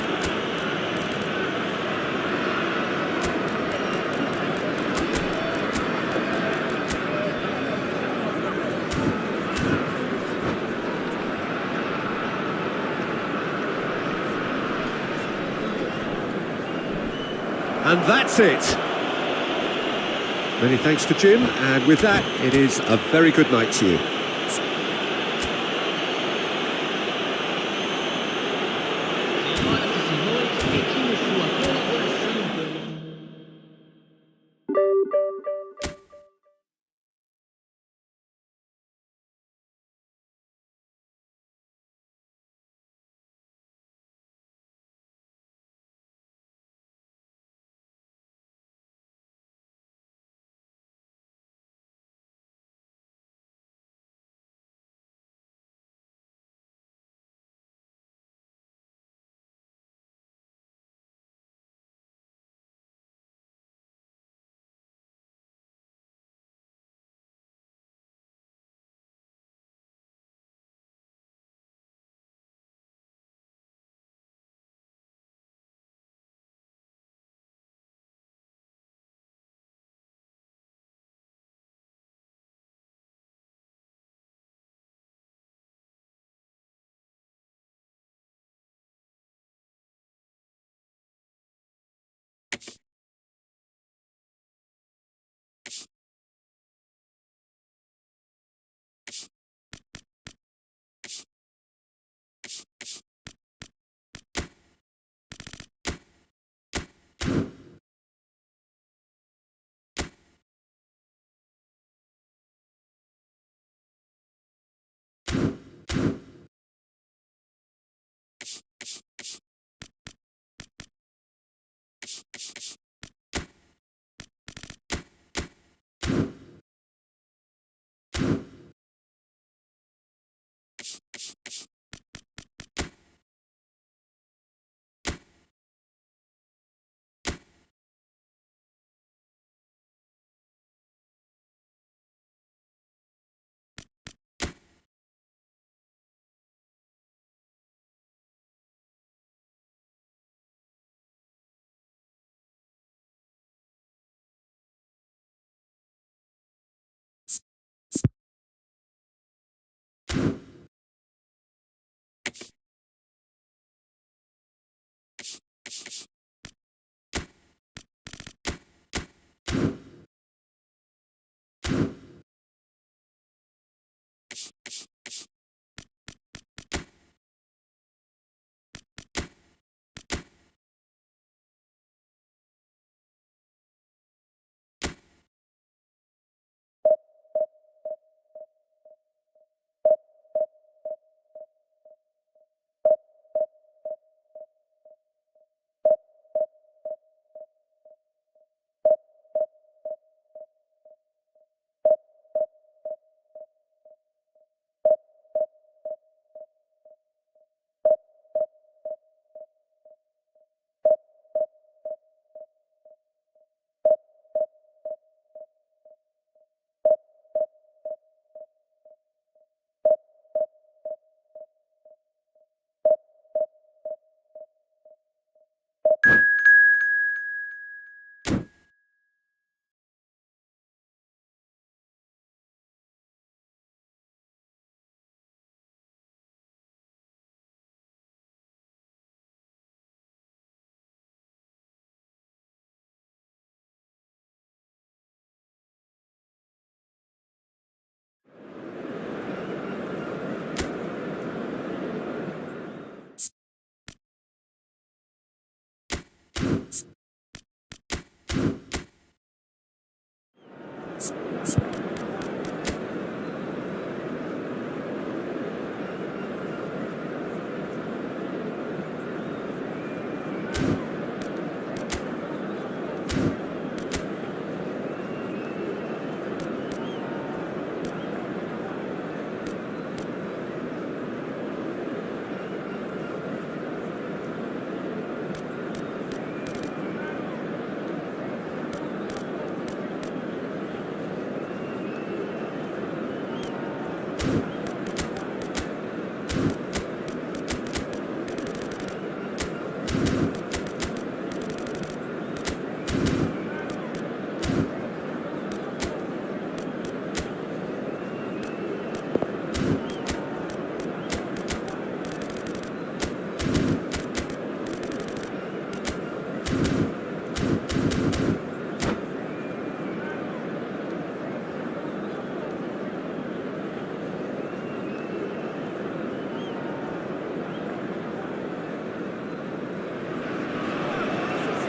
And that's it. Many thanks to Jim, and with that, it is a very good night to you.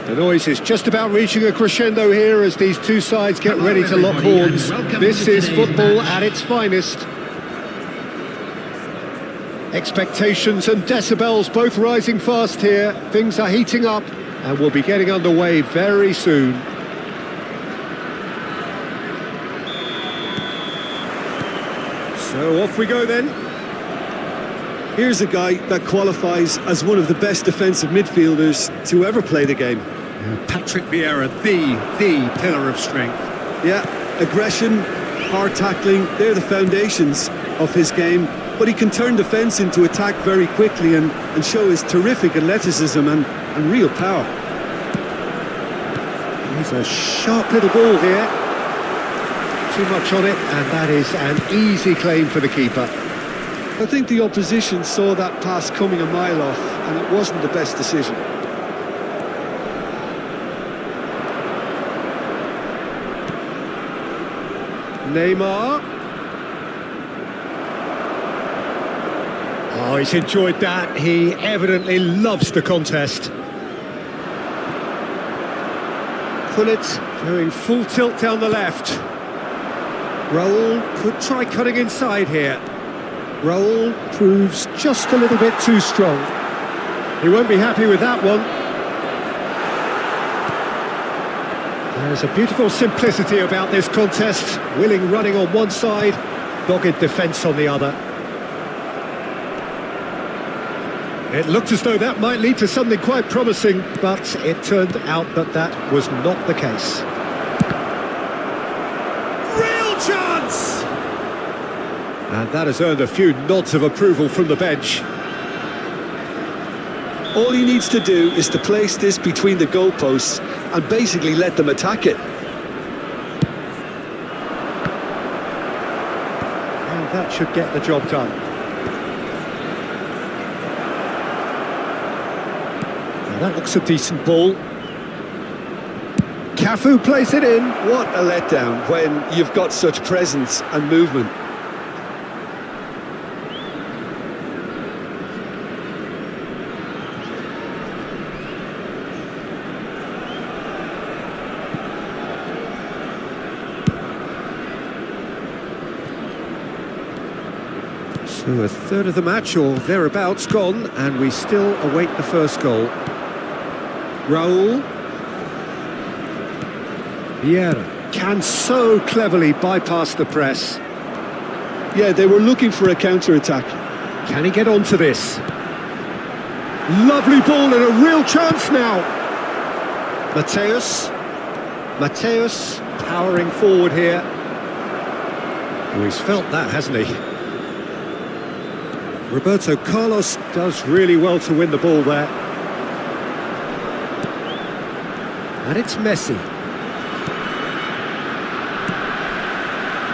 The noise is just about reaching a crescendo here as these two sides get ready to lock everybody, and horns. welcome This to is today's football match. at its finest. Expectations and decibels both rising fast here. Things are heating up and we'll be getting underway very soon. So off we go then. Here's a guy that qualifies as one of the best defensive midfielders to ever play the game. Patrick Vieira, the pillar of strength. Yeah, aggression, hard tackling, they're the foundations of his game. But he can turn defence into attack very quickly and show his terrific athleticism and real power. He's a sharp little ball here. Too much on it, and that is an easy claim for the keeper. I think the opposition saw that pass coming a mile off, and it wasn't the best decision. Neymar. Oh, he's enjoyed that. He evidently loves the contest. Pullet going full tilt down the left. Raul could try cutting inside here. Raul proves just a little bit too strong. He won't be happy with that one. There's a beautiful simplicity about this contest. Willing running on one side, dogged defence on the other. It looked as though that might lead to something quite promising, but it turned out that that was not the case. Real chance! And that has earned a few nods of approval from the bench. All he needs to do is to place this between the goalposts and basically let them attack it. And that should get the job done. Now that looks a decent ball. Cafu plays it in. What a letdown when you've got such presence and movement. So a third of the match or thereabouts gone, and we still await the first goal. Raul. Vieira can so cleverly bypass the press. Yeah, they were looking for a counter-attack. Can he get onto this? Lovely ball and a real chance now. Mateus powering forward here. Oh, he's felt that, hasn't he? Roberto Carlos does really well to win the ball there. And it's Messi.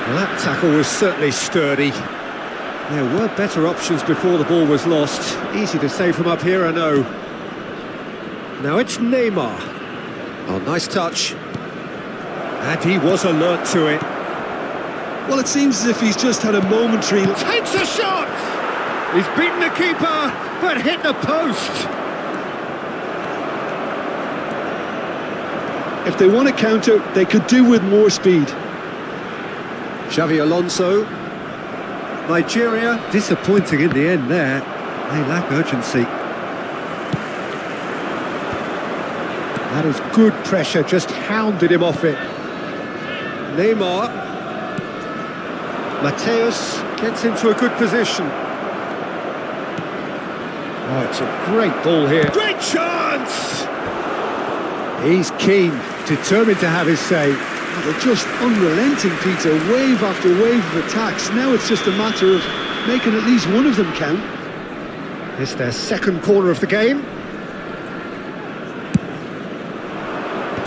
Well, that tackle was certainly sturdy. There were better options before the ball was lost. Easy to say from up here, I know. Now it's Neymar. Oh, nice touch. And he was alert to it. Well, it seems as if he's just had a momentary... Takes a shot! He's beaten the keeper, but hit the post. If they want to counter, they could do with more speed. Xavi Alonso. Nigeria, disappointing in the end there. They lack urgency. That is good pressure, just hounded him off it. Neymar. Mateus gets into a good position. Oh, it's a great ball here. Great chance! He's keen, determined to have his say. They're just unrelenting, Peter. Wave after wave of attacks. Now it's just a matter of making at least one of them count. It's their second corner of the game.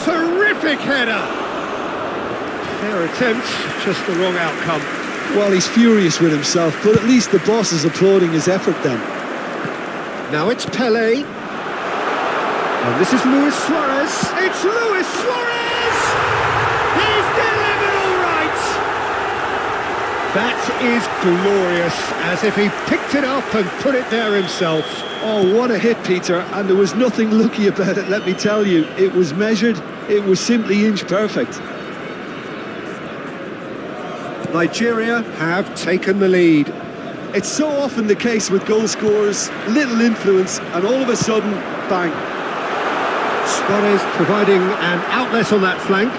Terrific header! Fair attempt, just the wrong outcome. Well, he's furious with himself, but at least the boss is applauding his effort then. Now it's Pelé. And this is Luis Suarez. It's Luis Suarez! He's delivered all right! That is glorious, as if he picked it up and put it there himself. Oh, what a hit, Peter, and there was nothing lucky about it, let me tell you. It was measured, it was simply inch perfect. Nigeria have taken the lead. It's so often the case with goal scorers, little influence, and all of a sudden, bang. Suarez providing an outlet on that flank.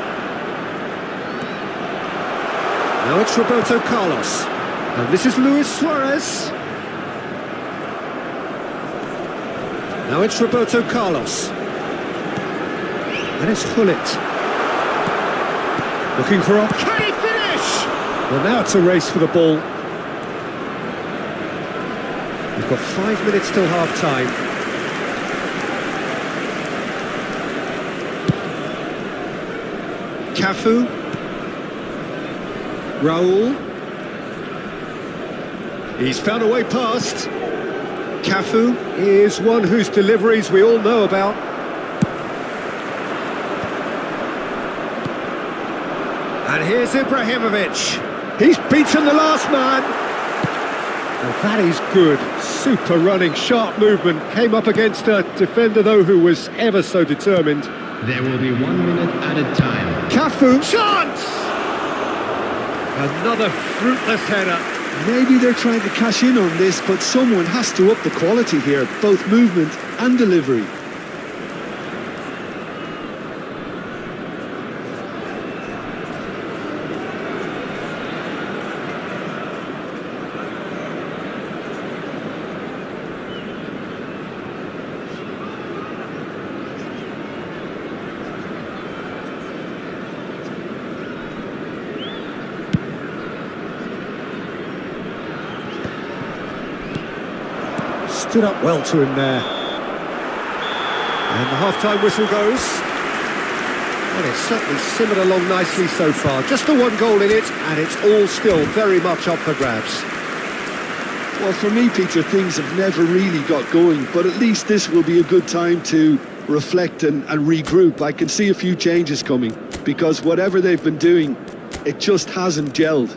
Now it's Roberto Carlos. And this is Luis Suarez. Now it's Roberto Carlos. And it's Hullet. Looking for a... Can he finish? Well, now it's a race for the ball. We've got 5 minutes till half-time. Cafu. Raul. He's found a way past. Cafu is one whose deliveries we all know about. And here's Ibrahimovic. He's beaten the last man. And that is good. Super running, sharp movement. Came up against a defender, though, who was ever so determined. There will be 1 minute added time. Cafu. Chance! Another fruitless header. Maybe they're trying to cash in on this, but someone has to up the quality here, both movement and delivery. Stood up well to him there. And the half-time whistle goes. Well, it's certainly simmered along nicely so far. Just the one goal in it, and it's all still very much up for grabs. Well, for me, Peter, things have never really got going, but at least this will be a good time to reflect and regroup. I can see a few changes coming, because whatever they've been doing, it just hasn't gelled.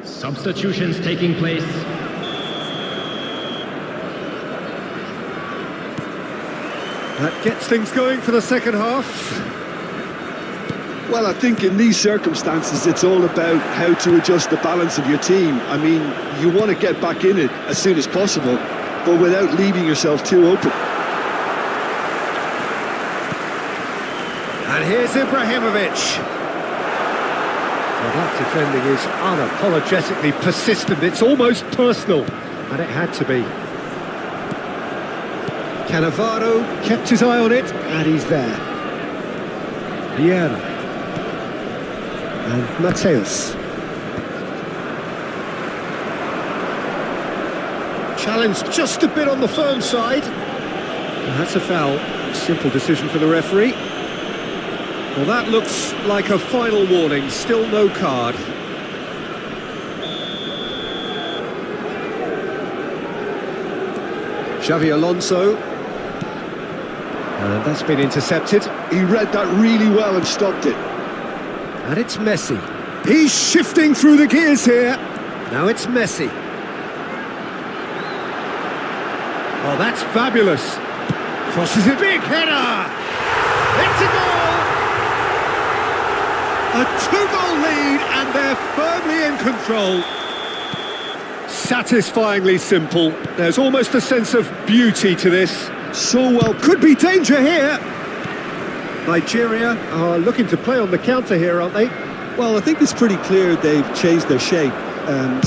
Substitutions taking place. That gets things going for the second half. Well, I think in these circumstances, it's all about how to adjust the balance of your team. I mean, you want to get back in it as soon as possible, but without leaving yourself too open. And here's Ibrahimovic. Well, that defending is unapologetically persistent. It's almost personal, and it had to be. Cannavaro kept his eye on it, and he's there. Vieira. And Mateus. Challenge just a bit on the firm side. And that's a foul. Simple decision for the referee. Well, that looks like a final warning. Still no card. Xavi Alonso. And that's been intercepted. He read that really well and stopped it. And it's Messi. He's shifting through the gears here. Now it's Messi. Oh, that's fabulous. Crosses a big header. It's a goal. A two-goal lead, and they're firmly in control. Satisfyingly simple. There's almost a sense of beauty to this. So well, could be danger here. Nigeria are looking to play on the counter here, aren't they? Well, I think it's pretty clear they've changed their shape. Pele!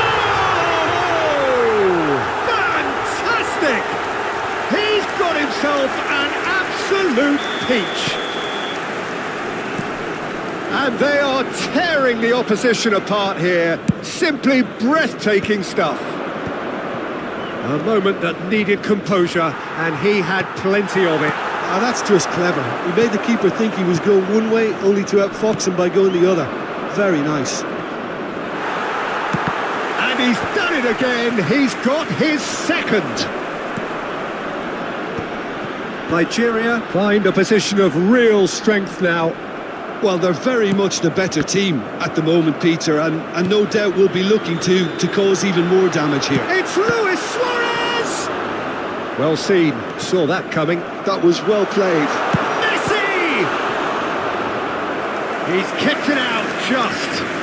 Oh, absolute peach. And they are tearing the opposition apart here. Simply breathtaking stuff. A moment that needed composure, and he had plenty of it. Ah, that's just clever. He made the keeper think he was going one way, only to outfox him by going the other. Very nice. And he's done it again. He's got his second. Nigeria find a position of real strength now. Well, they're very much the better team at the moment, Peter, and no doubt will be looking to cause even more damage here. It's Luis Suarez! Well seen, saw that coming. That was well played. Messi! He's kept it out just.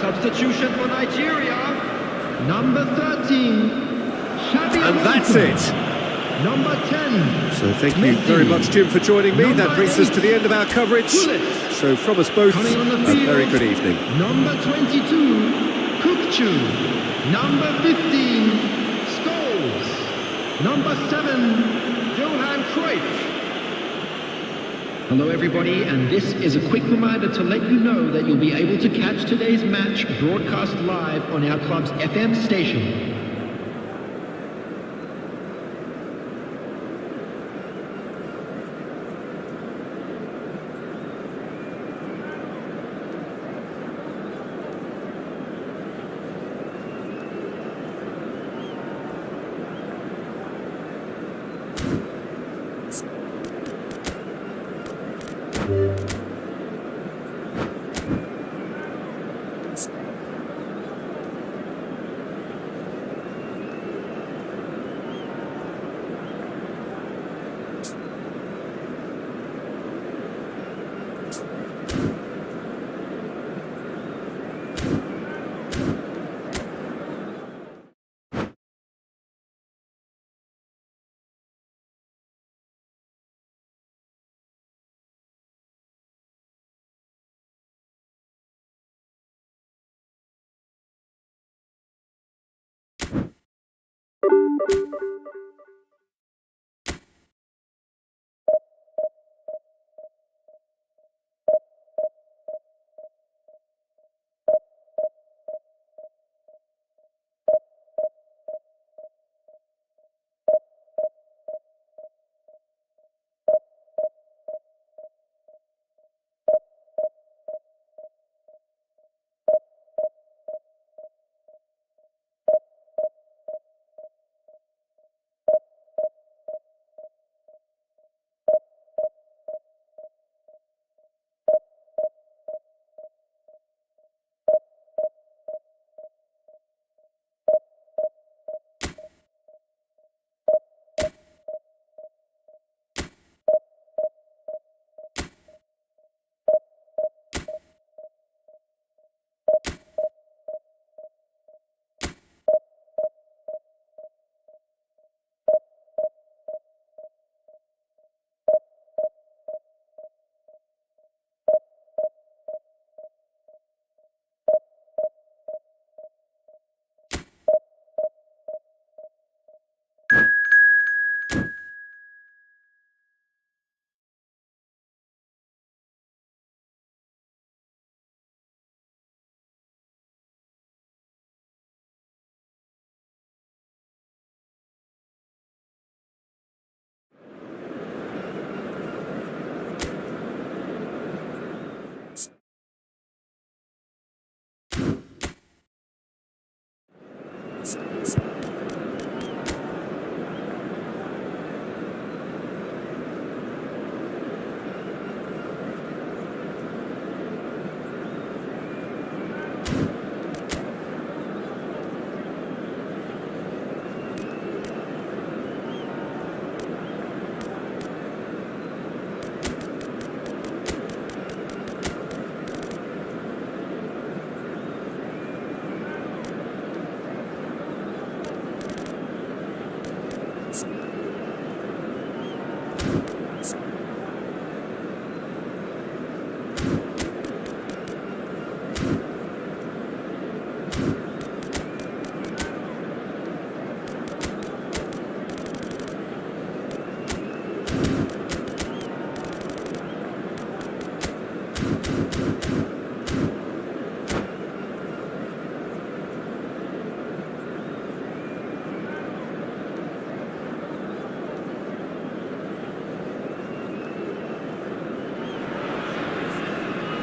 Substitution for Nigeria. Number 13, Xabi And that's Alonso. it. Number 10. So thank you very much, Jim, for joining me. That brings us to the end of our coverage. So from us both, Coming on the a field, very good evening. Number 22, Kukchu. Number 15, Scholes. Number 7, Johan Cruyff. Hello everybody, and this is a quick reminder to let you know that you'll be able to catch today's match broadcast live on our club's FM station.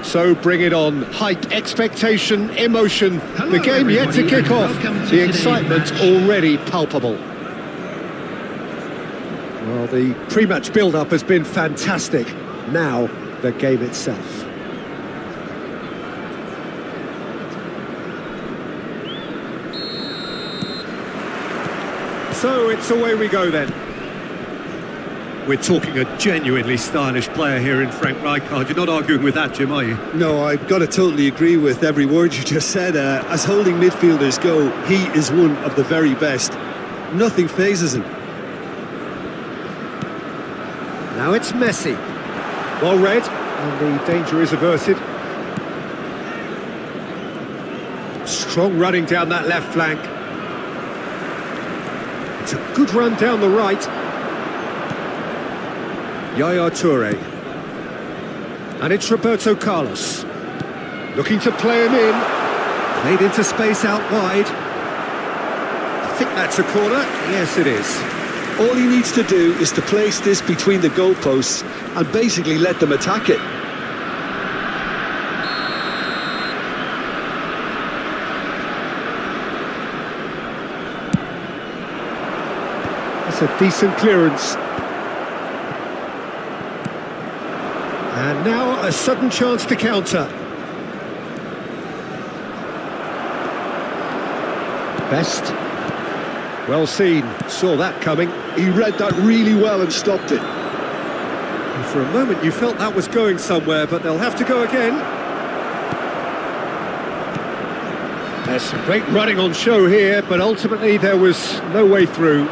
So bring it on. Hype, expectation, emotion. Hello, The game yet to everybody, kick off. and welcome to The today's excitement match. already palpable. Well, the pre-match build-up has been fantastic. Now, the game itself. So it's away we go then. We're talking a genuinely stylish player here in Frank Rijkaard. You're not arguing with that, Jim, are you? No, I've got to totally agree with every word you just said. As holding midfielders go, he is one of the very best. Nothing phases him. Now it's Messi. Well read, and the danger is averted. Strong running down that left flank. It's a good run down the right. Yaya Toure. And it's Roberto Carlos. Looking to play him in. Played into space out wide. I think that's a corner. Yes, it is. All he needs to do is to place this between the goalposts and basically let them attack it. That's a decent clearance. And now a sudden chance to counter. Best. Well seen. Saw that coming. He read that really well and stopped it. And for a moment you felt that was going somewhere, but they'll have to go again. There's some great running on show here, but ultimately there was no way through.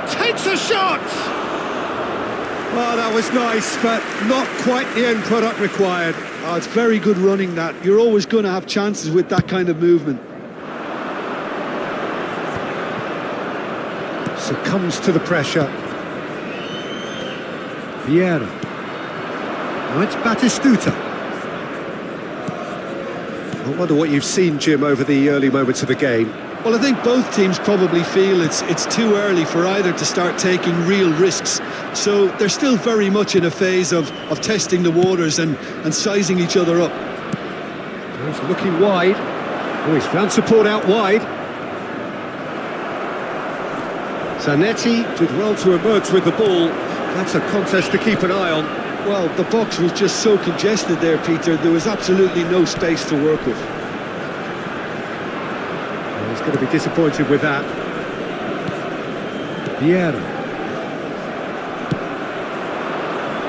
Takes a shot! Well, that was nice, but not quite the end product required. Oh, it's very good running that. You're always going to have chances with that kind of movement. Succumbs to the pressure. Vieira. Now it's Batistuta. I wonder what you've seen, Jim, over the early moments of the game. Well, I think both teams probably feel it's too early for either to start taking real risks. So they're still very much in a phase of testing the waters and sizing each other up. He's looking wide. Oh, he's found support out wide. Zanetti did well to emerge with the ball. That's a contest to keep an eye on. Well, the box was just so congested there, Peter. There was absolutely no space to work with. Well, he's going to be disappointed with that. Vieira.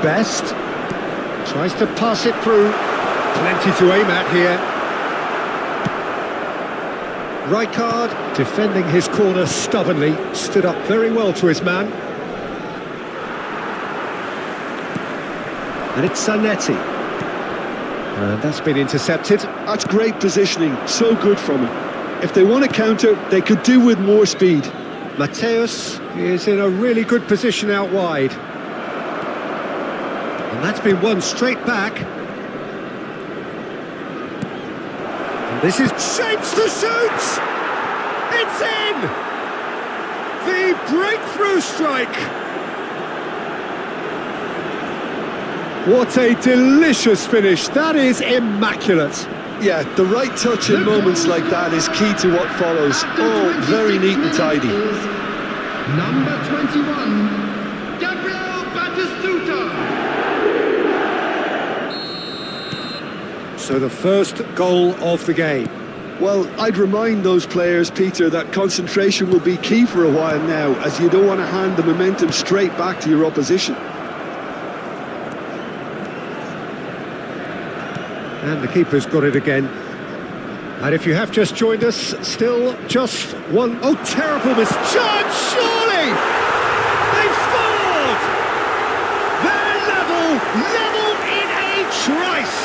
Best. Tries to pass it through. Plenty to aim at here. Rijkaard, defending his corner stubbornly, stood up very well to his man. And it's Zanetti. And that's been intercepted. That's great positioning, so good from him. If they want to counter, they could do with more speed. Mateus is in a really good position out wide. And that's been won straight back. And this is shapes to shoot! It's in! The breakthrough strike! What a delicious finish. That is immaculate. Yeah, the right touch in moments like that is key to what follows. Oh, very neat and tidy. Number 21, Gabriel Batistuta. So the first goal of the game. Well, I'd remind those players, Peter, that concentration will be key for a while now, as you don't want to hand the momentum straight back to your opposition. And the keeper's got it again. And if you have just joined us, still just one... Oh, terrible misjudge, surely! They've scored! They're level in a trice!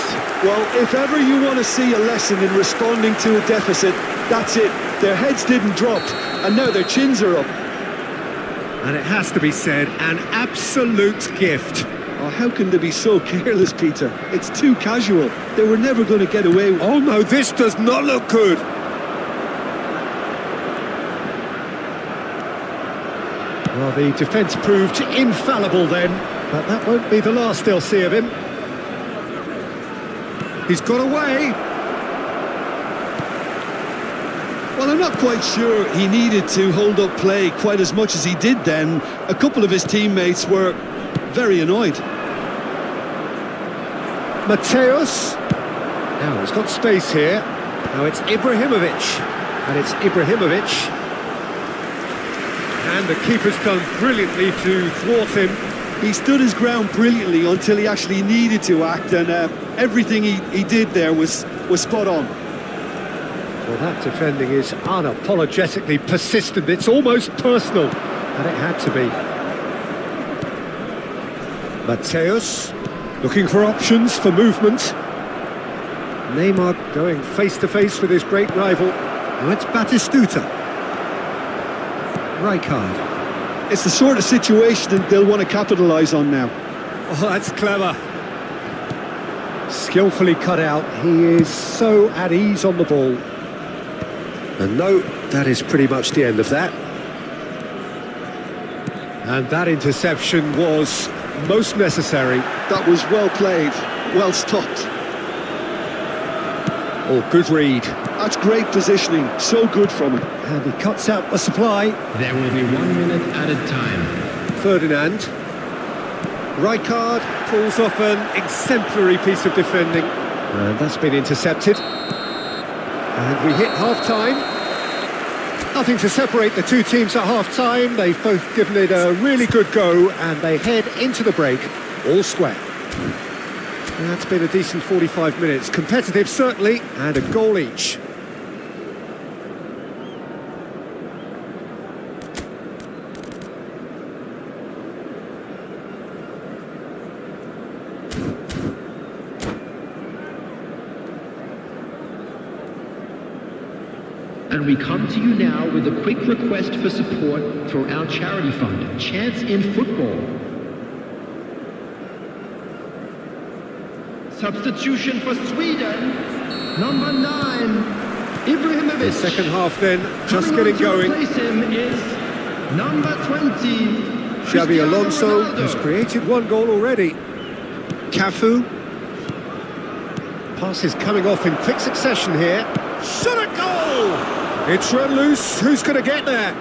Well, if ever you want to see a lesson in responding to a deficit, that's it. Their heads didn't drop, and now their chins are up. And it has to be said, an absolute gift. Oh, how can they be so careless, Peter? It's too casual. They were never going to get away with it. Oh no, this does not look good. Well, the defence proved infallible then, but that won't be the last they'll see of him. He's got away. Well, I'm not quite sure he needed to hold up play quite as much as he did then. A couple of his teammates were very annoyed. Mateus. Now he's got space here. Now it's Ibrahimovic. And it's Ibrahimovic. And the keeper's done brilliantly to thwart him. He stood his ground brilliantly until he actually needed to act, and everything he did there was spot on. Well, that defending is unapologetically persistent. It's almost personal, and it had to be. Mateus, looking for options for movement. Neymar going face-to-face with his great rival. Now it's Batistuta. Rijkaard. It's the sort of situation that they'll want to capitalise on now. Oh, that's clever. Skillfully cut out. He is so at ease on the ball. And no, that is pretty much the end of that. And that interception was most necessary. That was well played, well stopped. Oh, good read. That's great positioning, so good from him. And he cuts out the supply. There will be 1 minute added time. Ferdinand. Rijkaard pulls off an exemplary piece of defending. And that's been intercepted. And we hit half-time. Nothing to separate the two teams at half-time. They've both given it a really good go, and they head into the break all square. And that's been a decent 45 minutes. Competitive, certainly, and a goal each. And we come to you now with a quick request for support for our charity fund, Chance in Football. Substitution for Sweden, number 9, Ibrahimovic. The second half then, just getting going. Replace him is number 20, Xabi Alonso Ronaldo. has created one goal already. Cafu. Passes coming off in quick succession here. Shot a goal! It's run loose. Who's going to get there?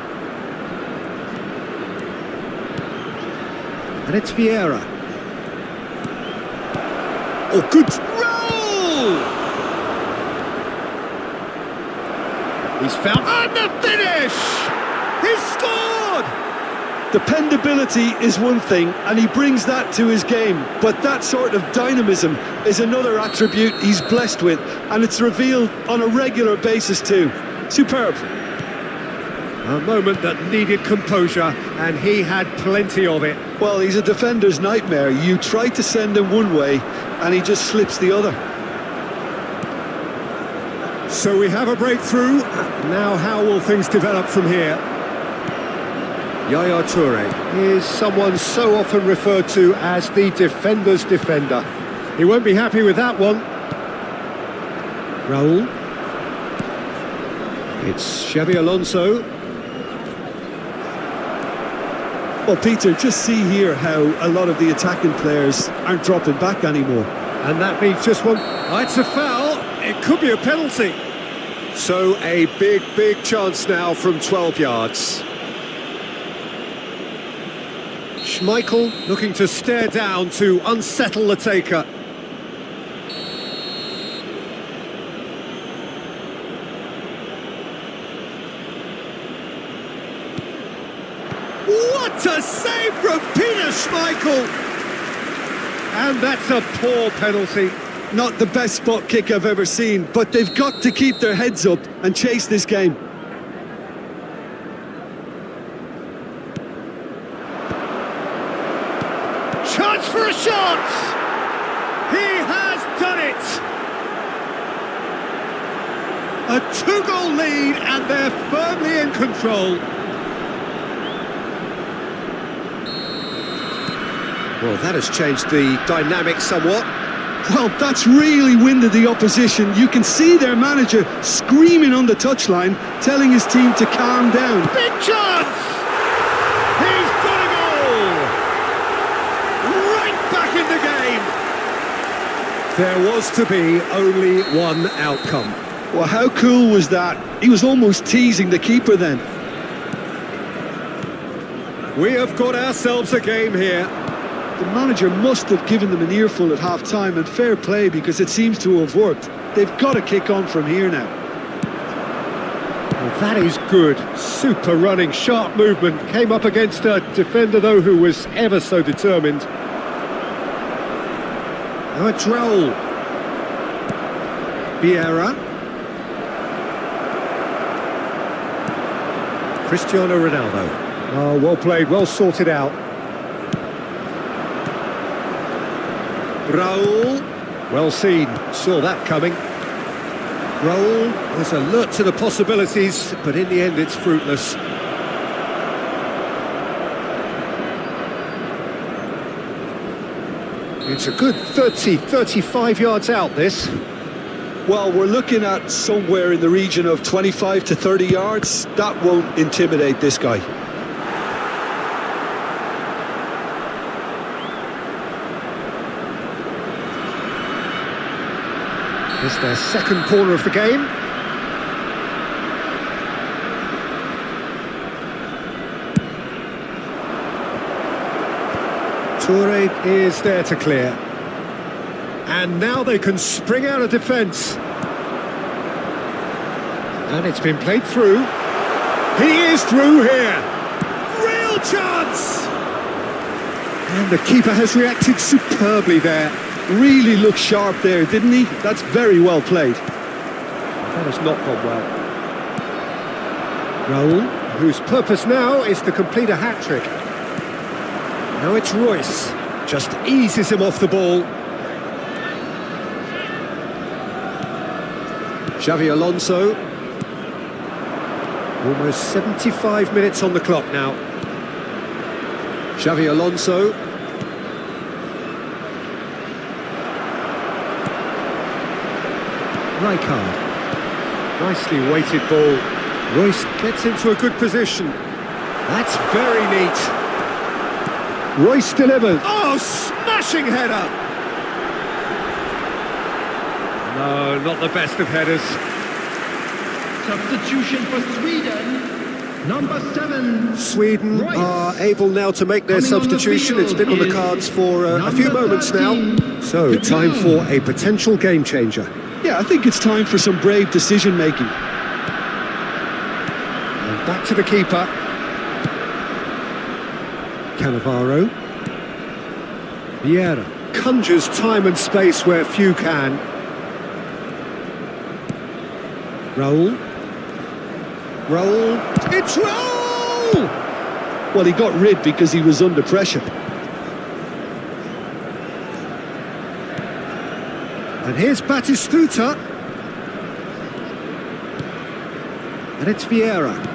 And it's Vieira. Oh, good roll! He's found... And the finish! He's scored! Dependability is one thing, and he brings that to his game, but that sort of dynamism is another attribute he's blessed with, and it's revealed on a regular basis too. Superb. A moment that needed composure, and he had plenty of it. Well, he's a defender's nightmare. You try to send him one way, and he just slips the other. So we have a breakthrough. Now how will things develop from here? Yaya Toure is someone so often referred to as the defender's defender. He won't be happy with that one. Raul. It's Xabi Alonso. Well, Peter, just see here how a lot of the attacking players aren't dropping back anymore. And that means just one... Oh, it's a foul. It could be a penalty. So a big, big chance now from 12 yards. Schmeichel looking to stare down to unsettle the taker. What a save from Peter Schmeichel! And that's a poor penalty. Not the best spot kick I've ever seen, but they've got to keep their heads up and chase this game. Chance for a shot! He has done it! A 2-goal lead, and they're firmly in control. Well, that has changed the dynamic somewhat. Well, that's really winded the opposition. You can see their manager screaming on the touchline, telling his team to calm down. Big chance! He's got a goal! Right back in the game! There was to be only one outcome. Well, how cool was that? He was almost teasing the keeper then. We have got ourselves a game here. The manager must have given them an earful at half-time, and fair play, because it seems to have worked. They've got to kick on from here now. Well, that is good. Super running, sharp movement. Came up against a defender, though, who was ever so determined. Now it's Raul. Vieira. Cristiano Ronaldo. Oh, well played, well sorted out. Raul. Well seen, saw that coming. Raul is alert to the possibilities, but in the end it's fruitless. It's a good 35 yards out, this. Well, we're looking at somewhere in the region of 25 to 30 yards. That won't intimidate this guy. It's their second corner of the game. Toure is there to clear. And now they can spring out of defence. And it's been played through. He is through here. Real chance! And the keeper has reacted superbly there. Really looked sharp there, didn't he? That's very well played. That has not gone well. Raul, whose purpose now is to complete a hat-trick. Now it's Royce. Just eases him off the ball. Xavi Alonso. Almost 75 minutes on the clock now. Xavi Alonso. Rijkaard. Nicely weighted ball. Royce gets into a good position. That's very neat. Royce delivers. Oh, smashing header! No, not the best of headers. Substitution for Sweden, number 7. Sweden Royce. are able now to make their Coming on the substitution. field It's been on the is cards for a few number moments 13, now. So, time for a potential game changer. Yeah, I think it's time for some brave decision-making. And back to the keeper. Cannavaro. Vieira conjures time and space where few can. Raul. Raul. It's Raul! Well, he got rid because he was under pressure. And here's Batistuta. And it's Vieira.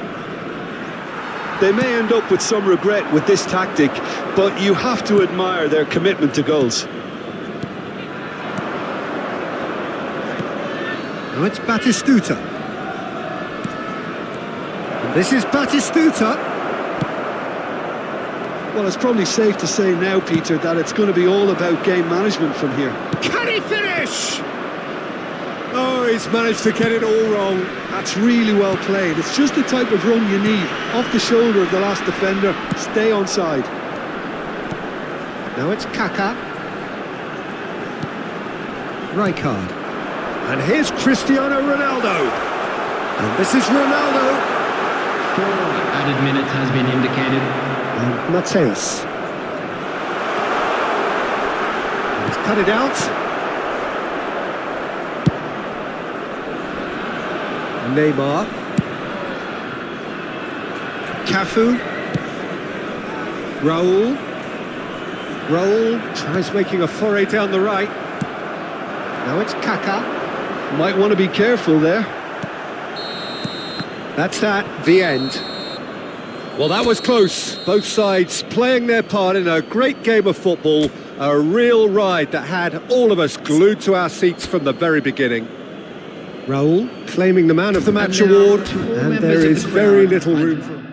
They may end up with some regret with this tactic, but you have to admire their commitment to goals. Now it's Batistuta. And this is Batistuta. Well, it's probably safe to say now, Peter, that it's going to be all about game management from here. Can he finish? Oh, he's managed to get it all wrong. That's really well played. It's just the type of run you need. Off the shoulder of the last defender, stay onside. Now it's Kaká. Rijkaard. And here's Cristiano Ronaldo. And this is Ronaldo. 4 added minutes has been indicated. And Mateus. He's cut it out. Neymar. Cafu. Raul. Raul tries making a foray down the right. Now it's Kaká. Might want to be careful there. That's that, the end. Well, that was close. Both sides playing their part in a great game of football. A real ride that had all of us glued to our seats from the very beginning. Raul claiming the Man of the Match And now award, to all and members there of the is very crowd. little room for...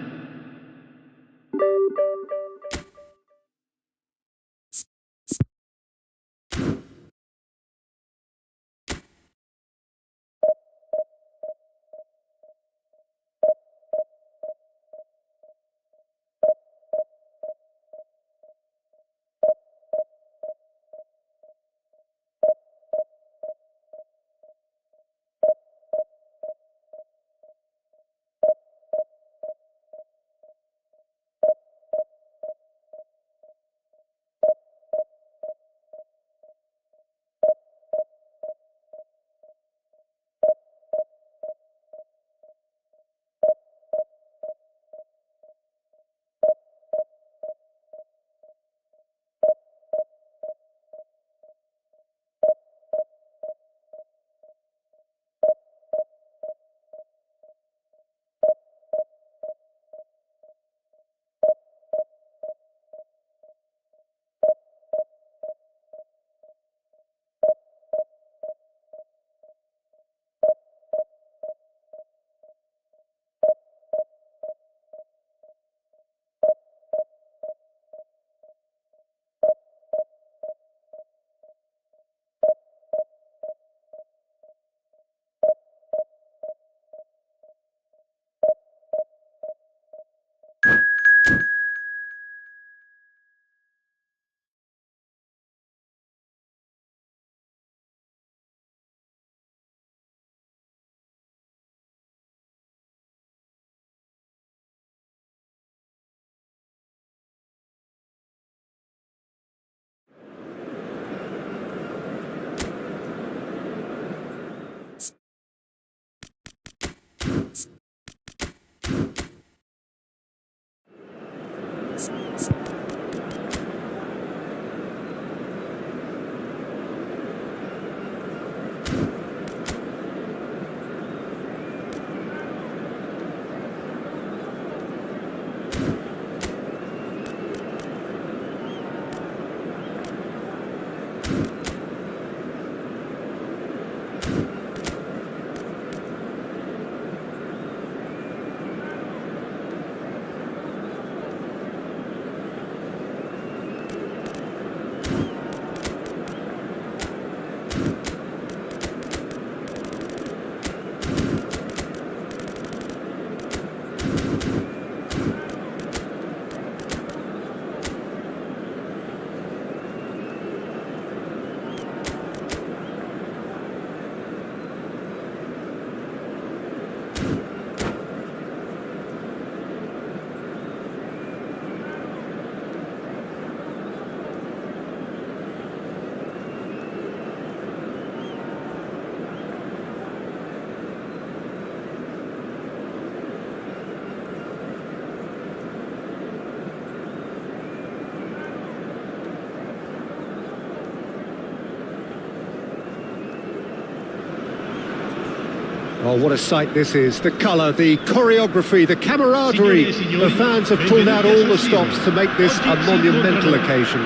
Oh, what a sight this is. The colour, the choreography, the camaraderie. The fans have pulled out all the stops to make this a monumental occasion.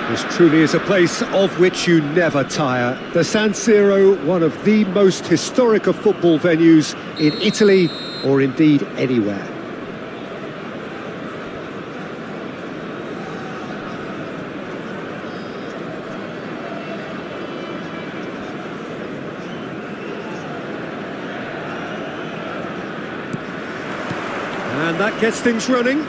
This truly is a place of which you never tire. The San Siro, one of the most historic of football venues in Italy, or indeed anywhere. And that gets things running.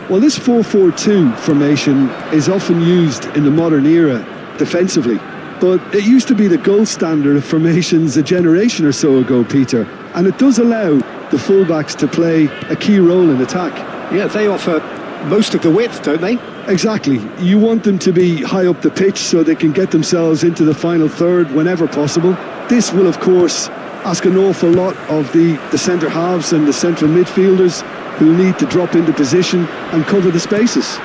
Well, this 4-4-2 formation is often used in the modern era defensively, but it used to be the gold standard of formations a generation or so ago, Peter, and it does allow the fullbacks to play a key role in attack. Yeah, they offer most of the width, don't they? Exactly. You want them to be high up the pitch so they can get themselves into the final third whenever possible. This will, of course, ask an awful lot of the centre halves and the central midfielders, who need to drop into position and cover the spaces.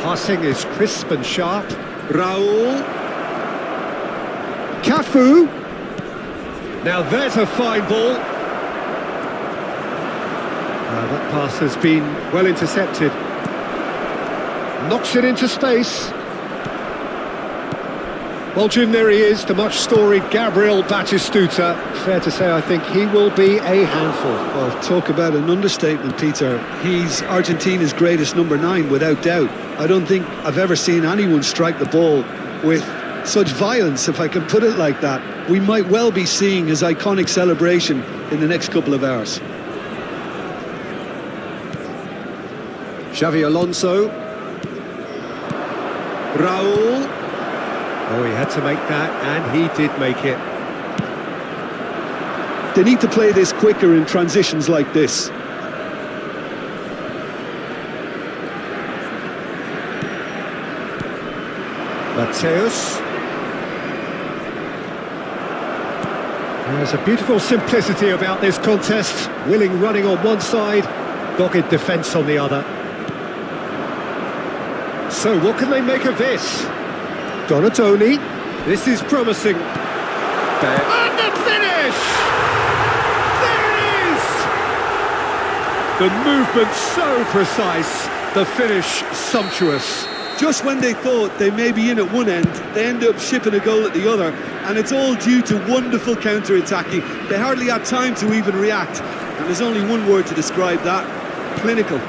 Passing is crisp and sharp. Raul. Cafu. Now there's a fine ball. That pass has been well intercepted. Knocks it into space. Well, Jim, there he is, the much-storied Gabriel Batistuta. Fair to say, I think he will be a handful. Well, talk about an understatement, Peter. He's Argentina's greatest number 9, without doubt. I don't think I've ever seen anyone strike the ball with such violence, if I can put it like that. We might well be seeing his iconic celebration in the next couple of hours. Xavi Alonso. Raul. Oh, he had to make that, and he did make it. They need to play this quicker in transitions like this. Mateus. There's a beautiful simplicity about this contest. Willing running on one side, dogged defence on the other. So what can they make of this? Donatoni, this is promising. And the finish! There it is! The movement so precise, the finish sumptuous. Just when they thought they may be in at one end, they end up shipping a goal at the other, and it's all due to wonderful counter-attacking. They hardly had time to even react, and there's only one word to describe that: clinical.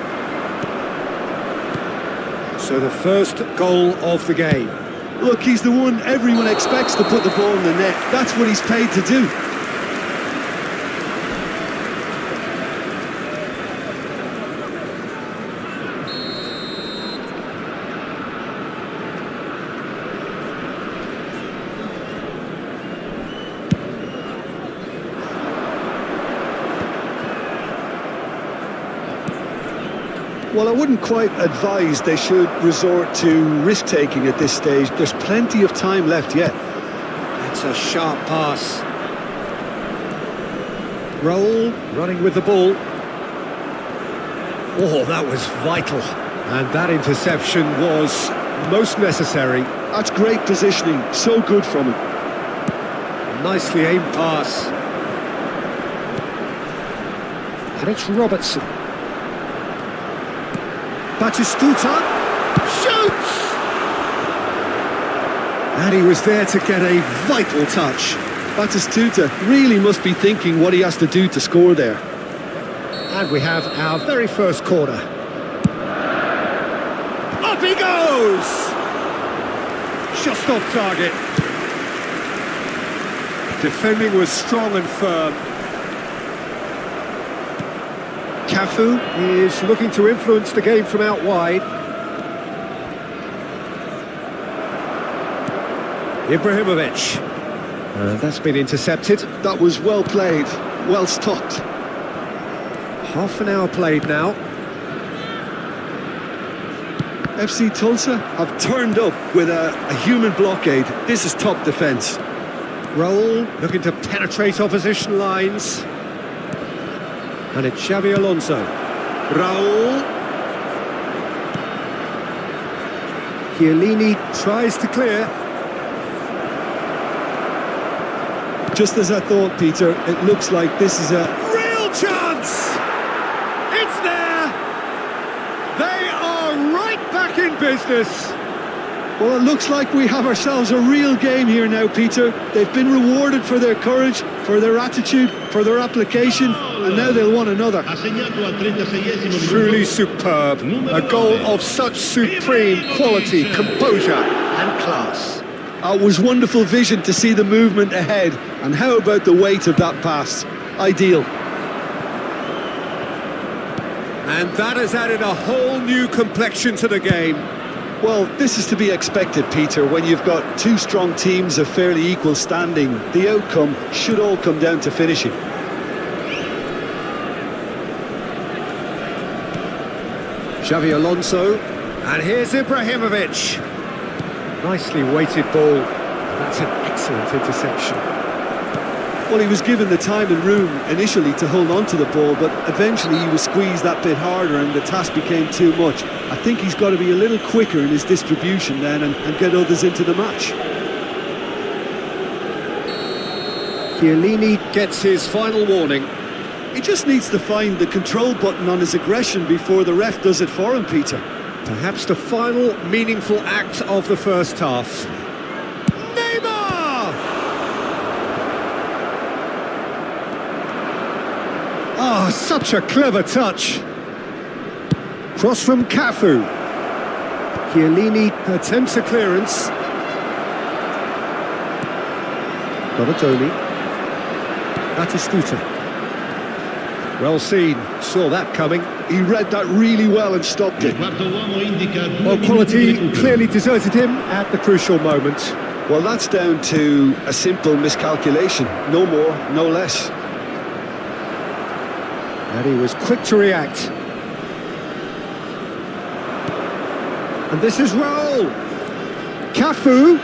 So the first goal of the game. Look, he's the one everyone expects to put the ball in the net. That's what he's paid to do. Well, I wouldn't quite advise they should resort to risk-taking at this stage. There's plenty of time left yet. It's a sharp pass. Raul running with the ball. Oh, that was vital. And that interception was most necessary. That's great positioning. So good from him. Nicely aimed pass. And it's Robertson. Batistuta shoots! And he was there to get a vital touch. Batistuta really must be thinking what he has to do to score there. And we have our very first corner. Up he goes! Just off target. Defending was strong and firm. Cafu is looking to influence the game from out wide. Ibrahimovic. And that's been intercepted. That was well played, well stopped. Half an hour played now. FC Tulsa have turned up with a human blockade. This is top defence. Raul looking to penetrate opposition lines. And it's Xavi Alonso. Raul. Chiellini tries to clear. Just as I thought, Peter, it looks like this is a... Real chance! It's there! They are right back in business. Well, it looks like we have ourselves a real game here now, Peter. They've been rewarded for their courage, for their attitude, for their application, and now they'll want another. Truly superb. A goal of such supreme quality, composure and class. It was wonderful vision to see the movement ahead, and how about the weight of that pass? Ideal. And that has added a whole new complexion to the game. Well, this is to be expected, Peter, when you've got two strong teams of fairly equal standing. The outcome should all come down to finishing. Xavi Alonso, and here's Ibrahimovic. Nicely weighted ball. That's an excellent interception. Well, he was given the time and room initially to hold on to the ball, but eventually he was squeezed that bit harder and the task became too much. I think he's got to be a little quicker in his distribution then and get others into the match. Chiellini gets his final warning. He just needs to find the control button on his aggression before the ref does it for him, Peter. Perhaps the final meaningful act of the first half. Neymar! Oh, such a clever touch. Cross from Cafu. Chiellini attempts a clearance. Donatoni. Batistuta. Well seen, saw that coming. He read that really well and stopped it. Well, quality clearly deserted him at the crucial moment. Well, that's down to a simple miscalculation. No more, no less. And he was quick to react. And this is Raul. Cafu.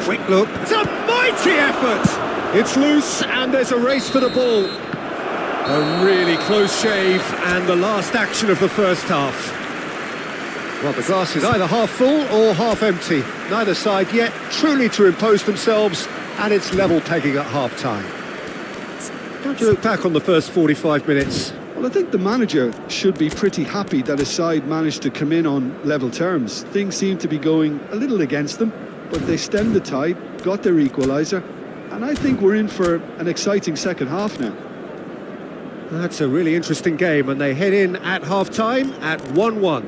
Quick look. It's a mighty effort. It's loose and there's a race for the ball. A really close shave and the last action of the first half. Well, the glass is either half full or half empty. Neither side yet truly to impose themselves, and it's level pegging at half-time. Don't you look back on the first 45 minutes? Well, I think the manager should be pretty happy that his side managed to come in on level terms. Things seem to be going a little against them, but they stemmed the tide, got their equaliser, and I think we're in for an exciting second half now. That's a really interesting game, and they head in at half-time at 1-1.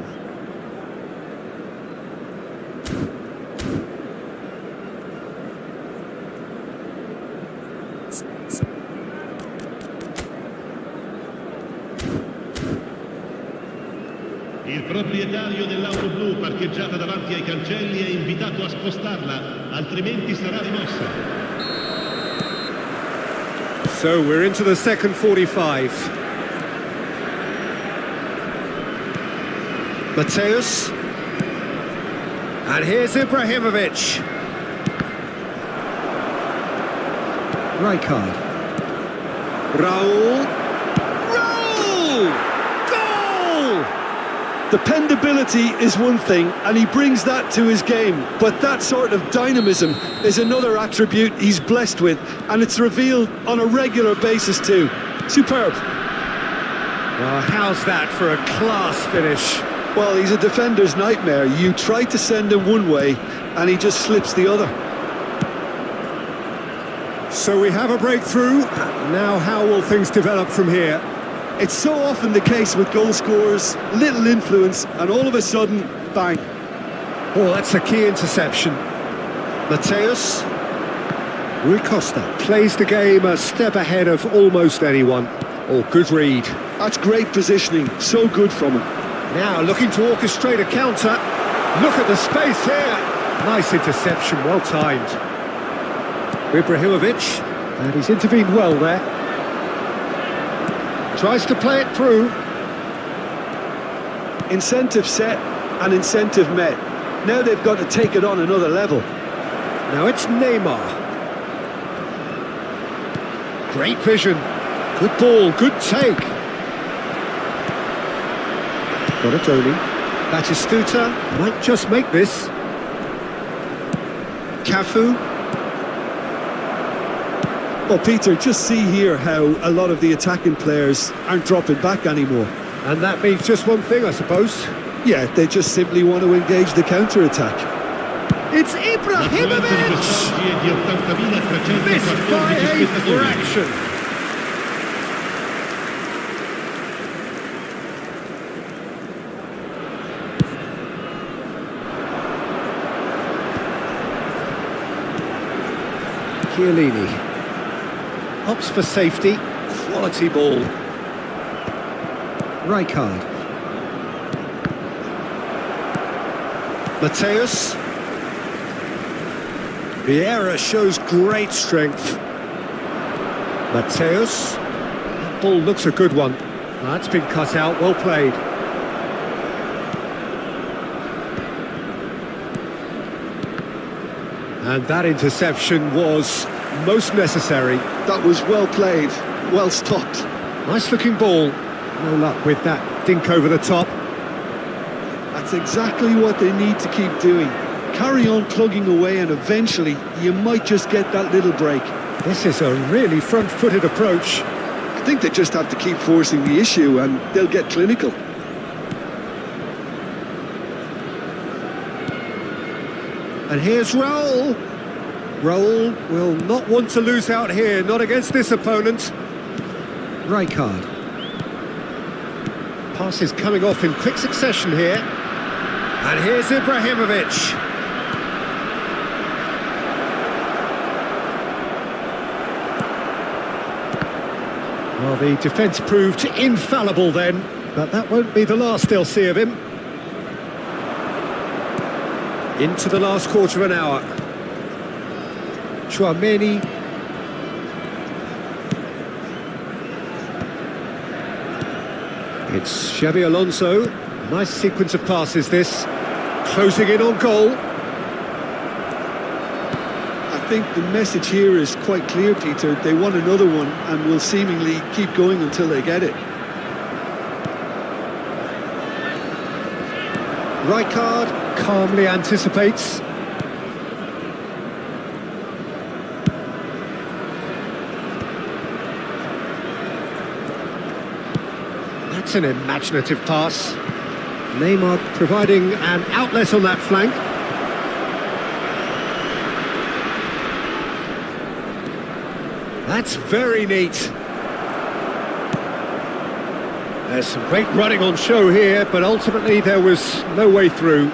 Il proprietario dell'auto blu parcheggiata davanti ai cancelli è invitato a spostarla, altrimenti sarà rimossa. So we're into the second 45. Mateus. And here's Ibrahimovic. Rijkaard. Raul. Goal! Dependability is one thing, and he brings that to his game, but that sort of dynamism is another attribute he's blessed with, and it's revealed on a regular basis too. Superb. Well, how's that for a class finish? Well, he's a defender's nightmare. You try to send him one way, and he just slips the other. So we have a breakthrough. Now how will things develop from here? It's so often the case with goal scorers, little influence, and all of a sudden, bang. Oh, that's a key interception. Mateus. Rui Costa plays the game a step ahead of almost anyone. Oh, good read. That's great positioning, so good from him. Now looking to orchestrate a counter. Look at the space here. Nice interception, well timed. Ibrahimovic, and he's intervened well there. Tries to play it through. Incentive set and incentive met. Now they've got to take it on another level. Now it's Neymar. Great vision. Good ball, good take. Donatoni. Batistuta might just make this. Cafu. Well, Peter, just see here how a lot of the attacking players aren't dropping back anymore. And that means just one thing, I suppose. Yeah, they just simply want to engage the counter-attack. It's L'affluenza di Ibrahimovic! quest'oggi è di 80.314 Missed by a spettatori. fraction. Chiellini opts for safety. Quality ball. Rijkaard. Mateus. Vieira shows great strength. Mateus. That ball looks a good one. That's been cut out, well played. And that interception was most necessary. That was well played, well stopped. Nice looking ball. No luck with that dink over the top. That's exactly what they need to keep doing. Carry on plugging away and eventually you might just get that little break. This is a really front-footed approach. I think they just have to keep forcing the issue and they'll get clinical. And here's Raul. Raul will not want to lose out here, not against this opponent. Rijkaard. Passes coming off in quick succession here. And here's Ibrahimovic. Well, the defence proved infallible then, but that won't be the last they'll see of him. Into the last quarter of an hour. Chouameni. It's Xabi Alonso. Nice sequence of passes this. Closing in on goal. I think the message here is quite clear, Peter. They want another one and will seemingly keep going until they get it. Rijkaard calmly anticipates. That's an imaginative pass. Neymar providing an outlet on that flank. That's very neat. There's some great running on show here, but ultimately there was no way through.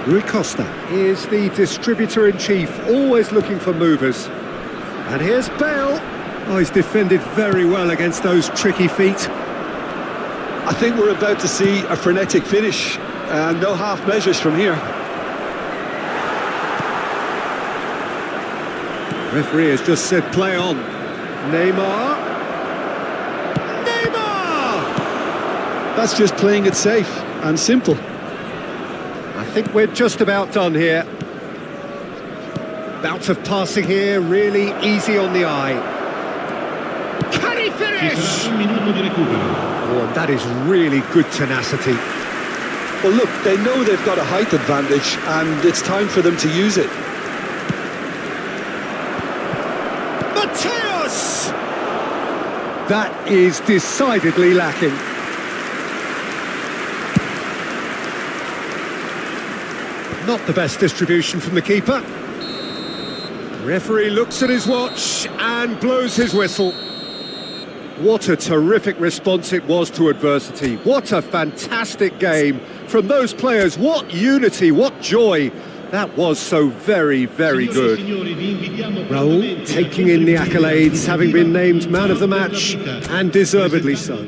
Rui Costa is the distributor-in-chief, always looking for movers. And here's Bale. Oh, he's defended very well against those tricky feet. I think we're about to see a frenetic finish, and no half measures from here. Referee has just said play on. Neymar. Neymar! That's just playing it safe and simple. I think we're just about done here. Bout of passing here, really easy on the eye. Can he Ci finish? sarà un minuto di recupero. Oh, and that is really good tenacity. Well, look, they know they've got a height advantage, and it's time for them to use it. Mateus! That is decidedly lacking. Not the best distribution from the keeper. Referee looks at his watch and blows his whistle. What a terrific response it was to adversity. What a fantastic game from those players. What unity, what joy. That was so very, very good. Raul taking in the accolades, having been named man of the match, and deservedly so.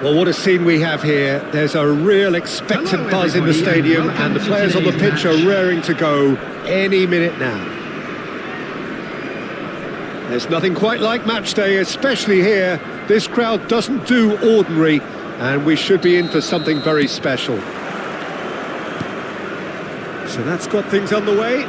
Well, what a scene we have here. There's a real expectant buzz in the stadium, and the players on the pitch are raring to go any minute now. There's nothing quite like match day, especially here. This crowd doesn't do ordinary, and we should be in for something very special. So that's got things underway.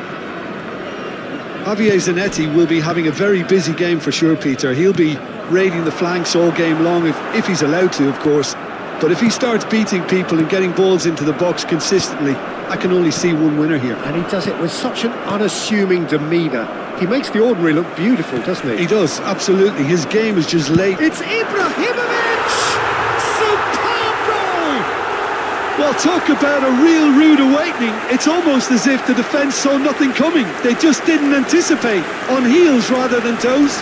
Javier Zanetti will be having a very busy game for sure, Peter. He'll be raiding the flanks all game long, if he's allowed to, of course. But if he starts beating people and getting balls into the box consistently, I can only see one winner here. And he does it with such an unassuming demeanour. He makes the ordinary look beautiful, doesn't he? He does, absolutely. His game is just late. It's Ibrahimovic! Superb goal! Well, talk about a real rude awakening. It's almost as if the defence saw nothing coming. They just didn't anticipate. On heels rather than toes.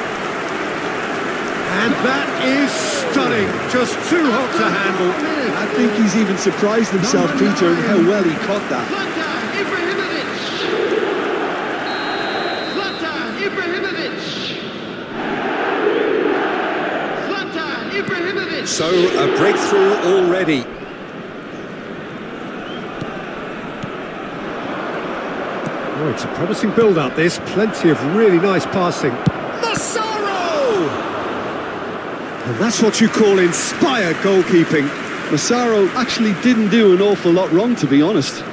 And that is stunning. Just too hot to handle. I think he's even surprised himself, Peter, in how well he caught that. So, a breakthrough already. Oh, it's a promising build-up, this. Plenty of really nice passing. And that's what you call inspired goalkeeping. Massaro actually didn't do an awful lot wrong, to be honest.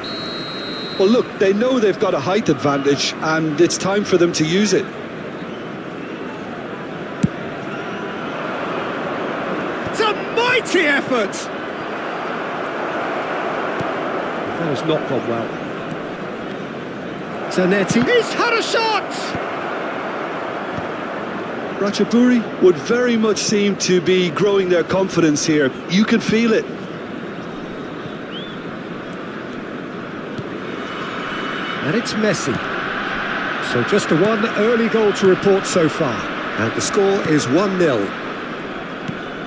Well, look, they know they've got a height advantage, and it's time for them to use it. It's a mighty effort! That has not gone well. Zanetti, he's had a shot! Ratchaburi would very much seem to be growing their confidence here. You can feel it. And it's Messi. So just the one early goal to report so far. And the score is 1-0.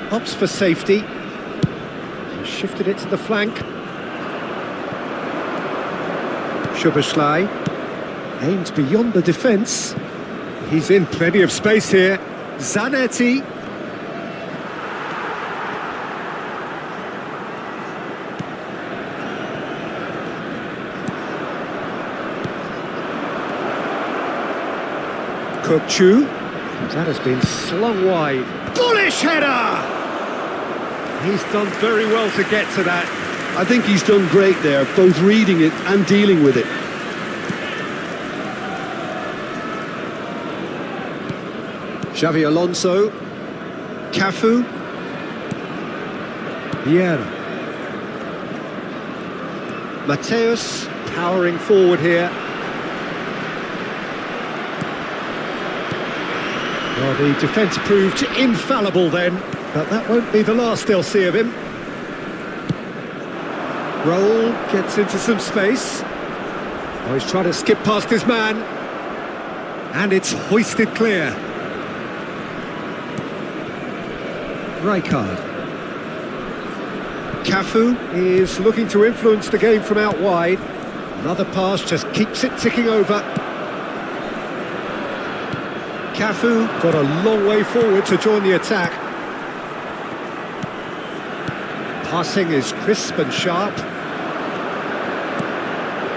Opts for safety. He shifted it to the flank. Szoboszlai aims beyond the defence. He's in plenty of space here. Zanetti. Kokchu. That has been slung wide. Bullish header! He's done very well to get to that. I think he's done great there, both reading it and dealing with it. Xavi Alonso, Cafu, Vieira, Mateus powering forward here. Well, the defence proved infallible then, but that won't be the last they'll see of him. Raul gets into some space. Oh, he's trying to skip past his man, and it's hoisted clear. Rijkaard. Cafu is looking to influence the game from out wide. Another pass just keeps it ticking over. Cafu got a long way forward to join the attack. Passing is crisp and sharp.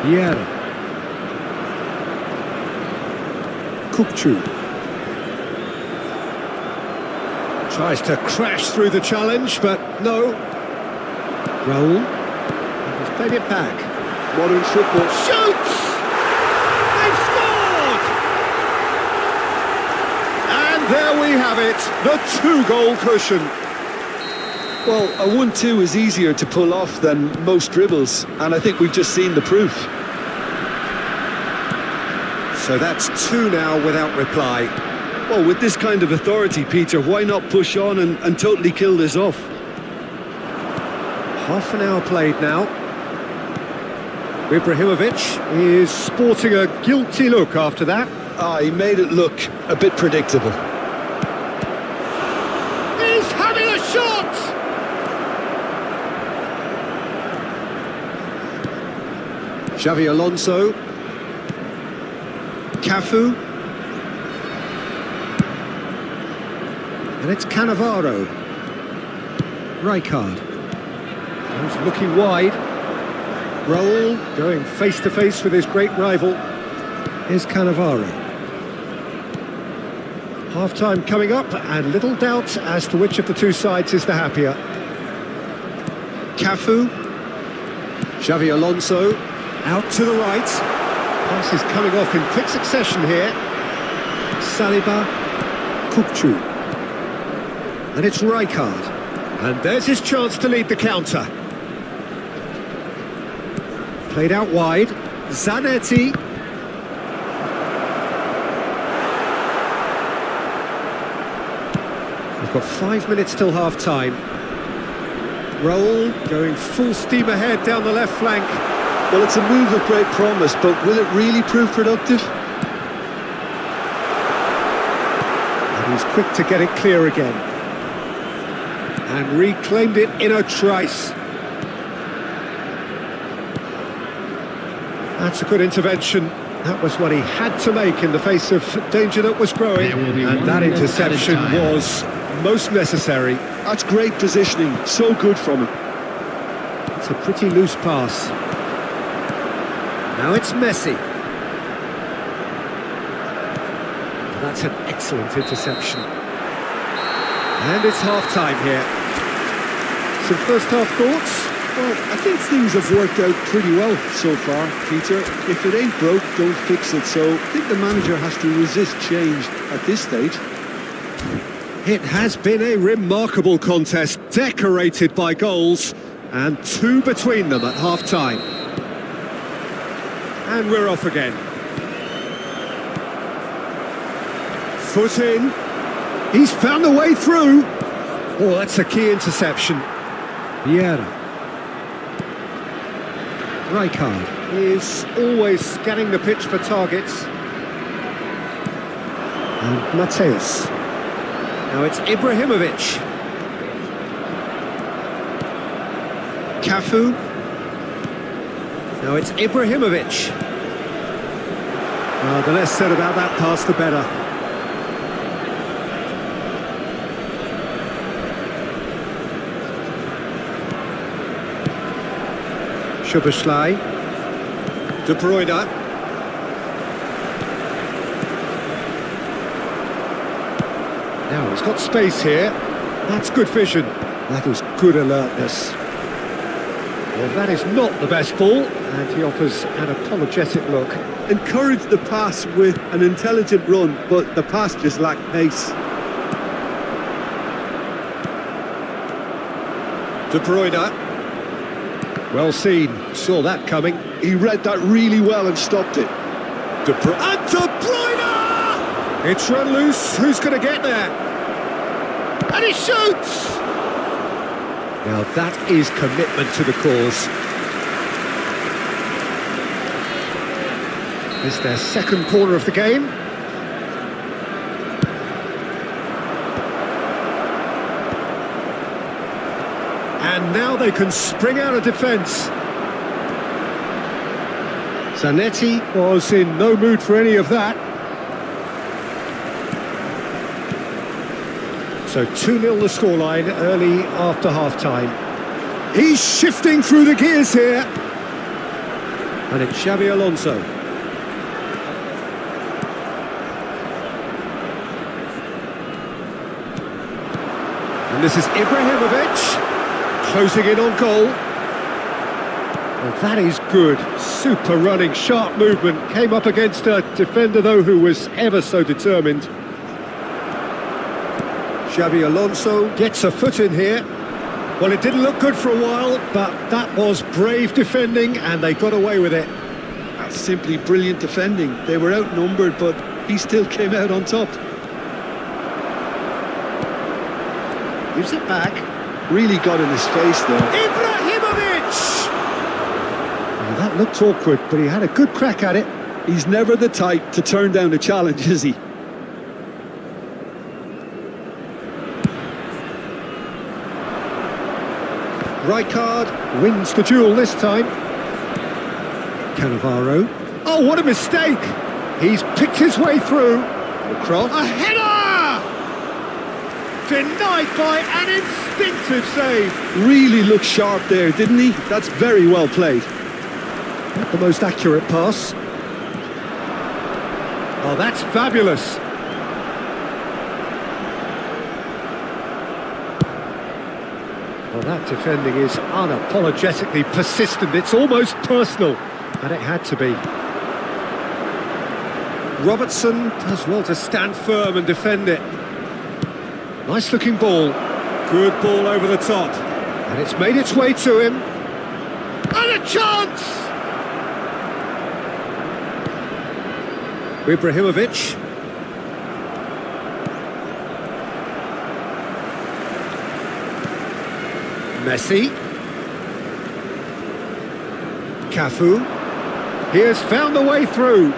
Vieira. Kokchu. Tries to crash through the challenge, but no. Raul has played it back. Modern football. Shoots! They've scored! And there we have it, the two-goal cushion. Well, a 1-2 is easier to pull off than most dribbles, and I think we've just seen the proof. So that's 2 now without reply. Well, with this kind of authority, Peter, why not push on and totally kill this off? Half an hour played now. Ibrahimovic is sporting a guilty look after that. He made it look a bit predictable. He's having a shot! Xavi Alonso. Cafu. And it's Cannavaro. Rijkaard. He's looking wide. Raul going face-to-face with his great rival. Here's Cannavaro. Half-time coming up, and little doubt as to which of the two sides is the happier. Cafu. Xavi Alonso. Out to the right. Pass is coming off in quick succession here. Saliba. Kukçu. And it's Rijkaard. And there's his chance to lead the counter. Played out wide. Zanetti. We've got 5 minutes till half-time. Raul going full steam ahead down the left flank. Well, it's a move of great promise, but will it really prove productive? And he's quick to get it clear again. And reclaimed it in a trice. That's a good intervention. That was what he had to make in the face of danger that was growing. And that interception was most necessary. That's great positioning, so good from him. It's a pretty loose pass. Now it's Messi. That's an excellent interception. And it's half-time here. Some first-half thoughts? Well, I think things have worked out pretty well so far, Peter. If it ain't broke, don't fix it. So I think the manager has to resist change at this stage. It has been a remarkable contest, decorated by goals, and two between them at half-time. And we're off again. Foot in. He's found a way through. Oh, that's a key interception. Vieira. Rijkaard is always scanning the pitch for targets. And Mateus. Now it's Ibrahimovic. Cafu. Now it's Ibrahimovic. The less said about that pass, the better. Szoboszlai. De Bruyne. Now he's got space here. That's good vision. That is good alertness. Well, that is not the best ball, and he offers an apologetic look. Encouraged the pass with an intelligent run, but the pass just lacked pace. De Bruyne. Well seen, saw that coming. He read that really well and stopped it. De Bruyne! It's run loose, who's going to get there? And he shoots! Now that is commitment to the cause. It's their second corner of the game. And now they can spring out of defence. Zanetti was in no mood for any of that. So 2-0 the scoreline early after half-time. He's shifting through the gears here. And it's Xavi Alonso. And this is Ibrahimovic. Closing in on goal. Well, that is good. Super running, sharp movement. Came up against a defender, though, who was ever so determined. Xavi Alonso gets a foot in here. Well, it didn't look good for a while, but that was brave defending, and they got away with it. That's simply brilliant defending. They were outnumbered, but he still came out on top. Gives it back. Really got in his face there. Ibrahimovic! Well, that looked awkward, but he had a good crack at it. He's never the type to turn down a challenge, is he? Rijkaard wins the duel this time. Cannavaro. Oh, what a mistake! He's picked his way through. Across. A header! Denied by an instinctive save. Really looked sharp there, didn't he? That's very well played. Not the most accurate pass. Oh, that's fabulous. Well, that defending is unapologetically persistent. It's almost personal, and it had to be. Robertson does well to stand firm and defend it. Nice looking ball. Good ball over the top. And it's made its way to him. And a chance! Ibrahimovic. Messi. Cafu. He has found the way through.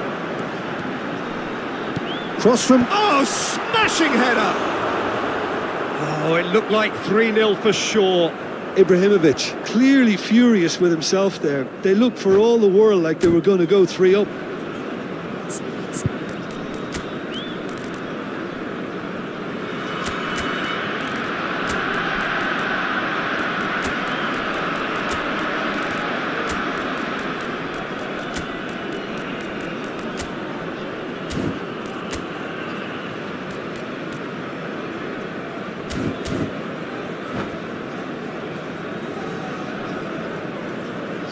Cross from... Oh, smashing header! Oh, it looked like 3-0 for sure. Ibrahimovic, clearly furious with himself there. They looked for all the world like they were going to go 3-up.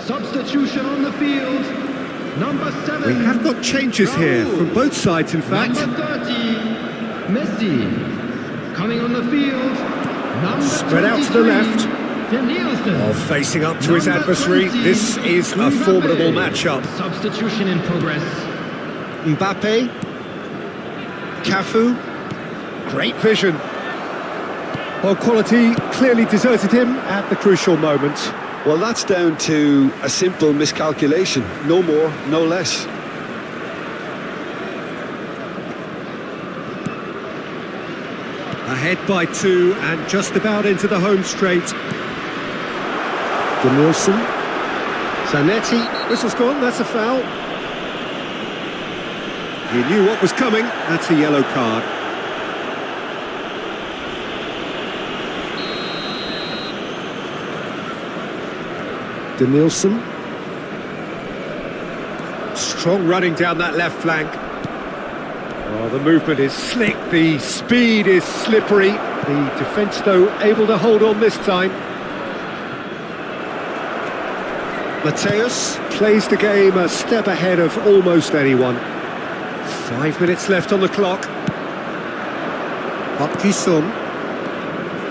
Substitution on the field. Number 7. We have got changes here from both sides, in fact. Number 30, Messi. Coming on the field. Number Spread out to the left. Danielson. Oh, facing up to his adversary. 20, This is a formidable matchup. Substitution in progress. Mbappe. Cafu. Great vision. Well, quality clearly deserted him at the crucial moment. Well, that's down to a simple miscalculation. No more, no less. Ahead by 2 and just about into the home straight. Danielson. Zanetti. Whistle's gone, that's a foul. He knew what was coming. That's a yellow card. Danielson. Strong running down that left flank. Oh, the movement is slick, the speed is slippery. The defence, though, able to hold on this time. Mateus plays the game a step ahead of almost anyone. 5 minutes left on the clock. Hopkisum.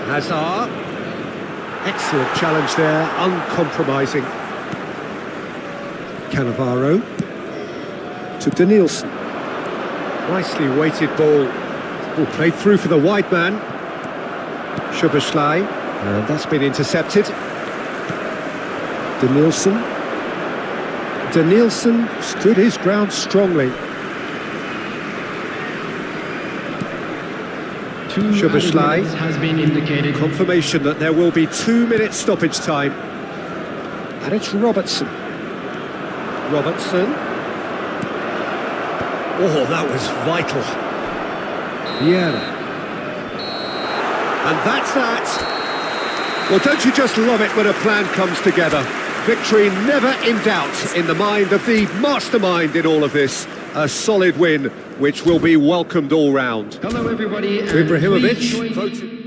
Hazard. Excellent challenge there, uncompromising. Cannavaro to Danielson. Nicely weighted ball. All played through for the wide man. Szoboszlai. And that's been intercepted. Danielson. Danielson stood his ground strongly. Szoboszlai has been indicated. Confirmation that there will be 2 minutes stoppage time. And it's Robertson. Robertson. Oh, that was vital. Vieira. And that's that. Well, don't you just love it when a plan comes together? Victory never in doubt in the mind of the mastermind in all of this. A solid win, which will be welcomed all round. Hello, everybody. And Ibrahimovic please join me. voted.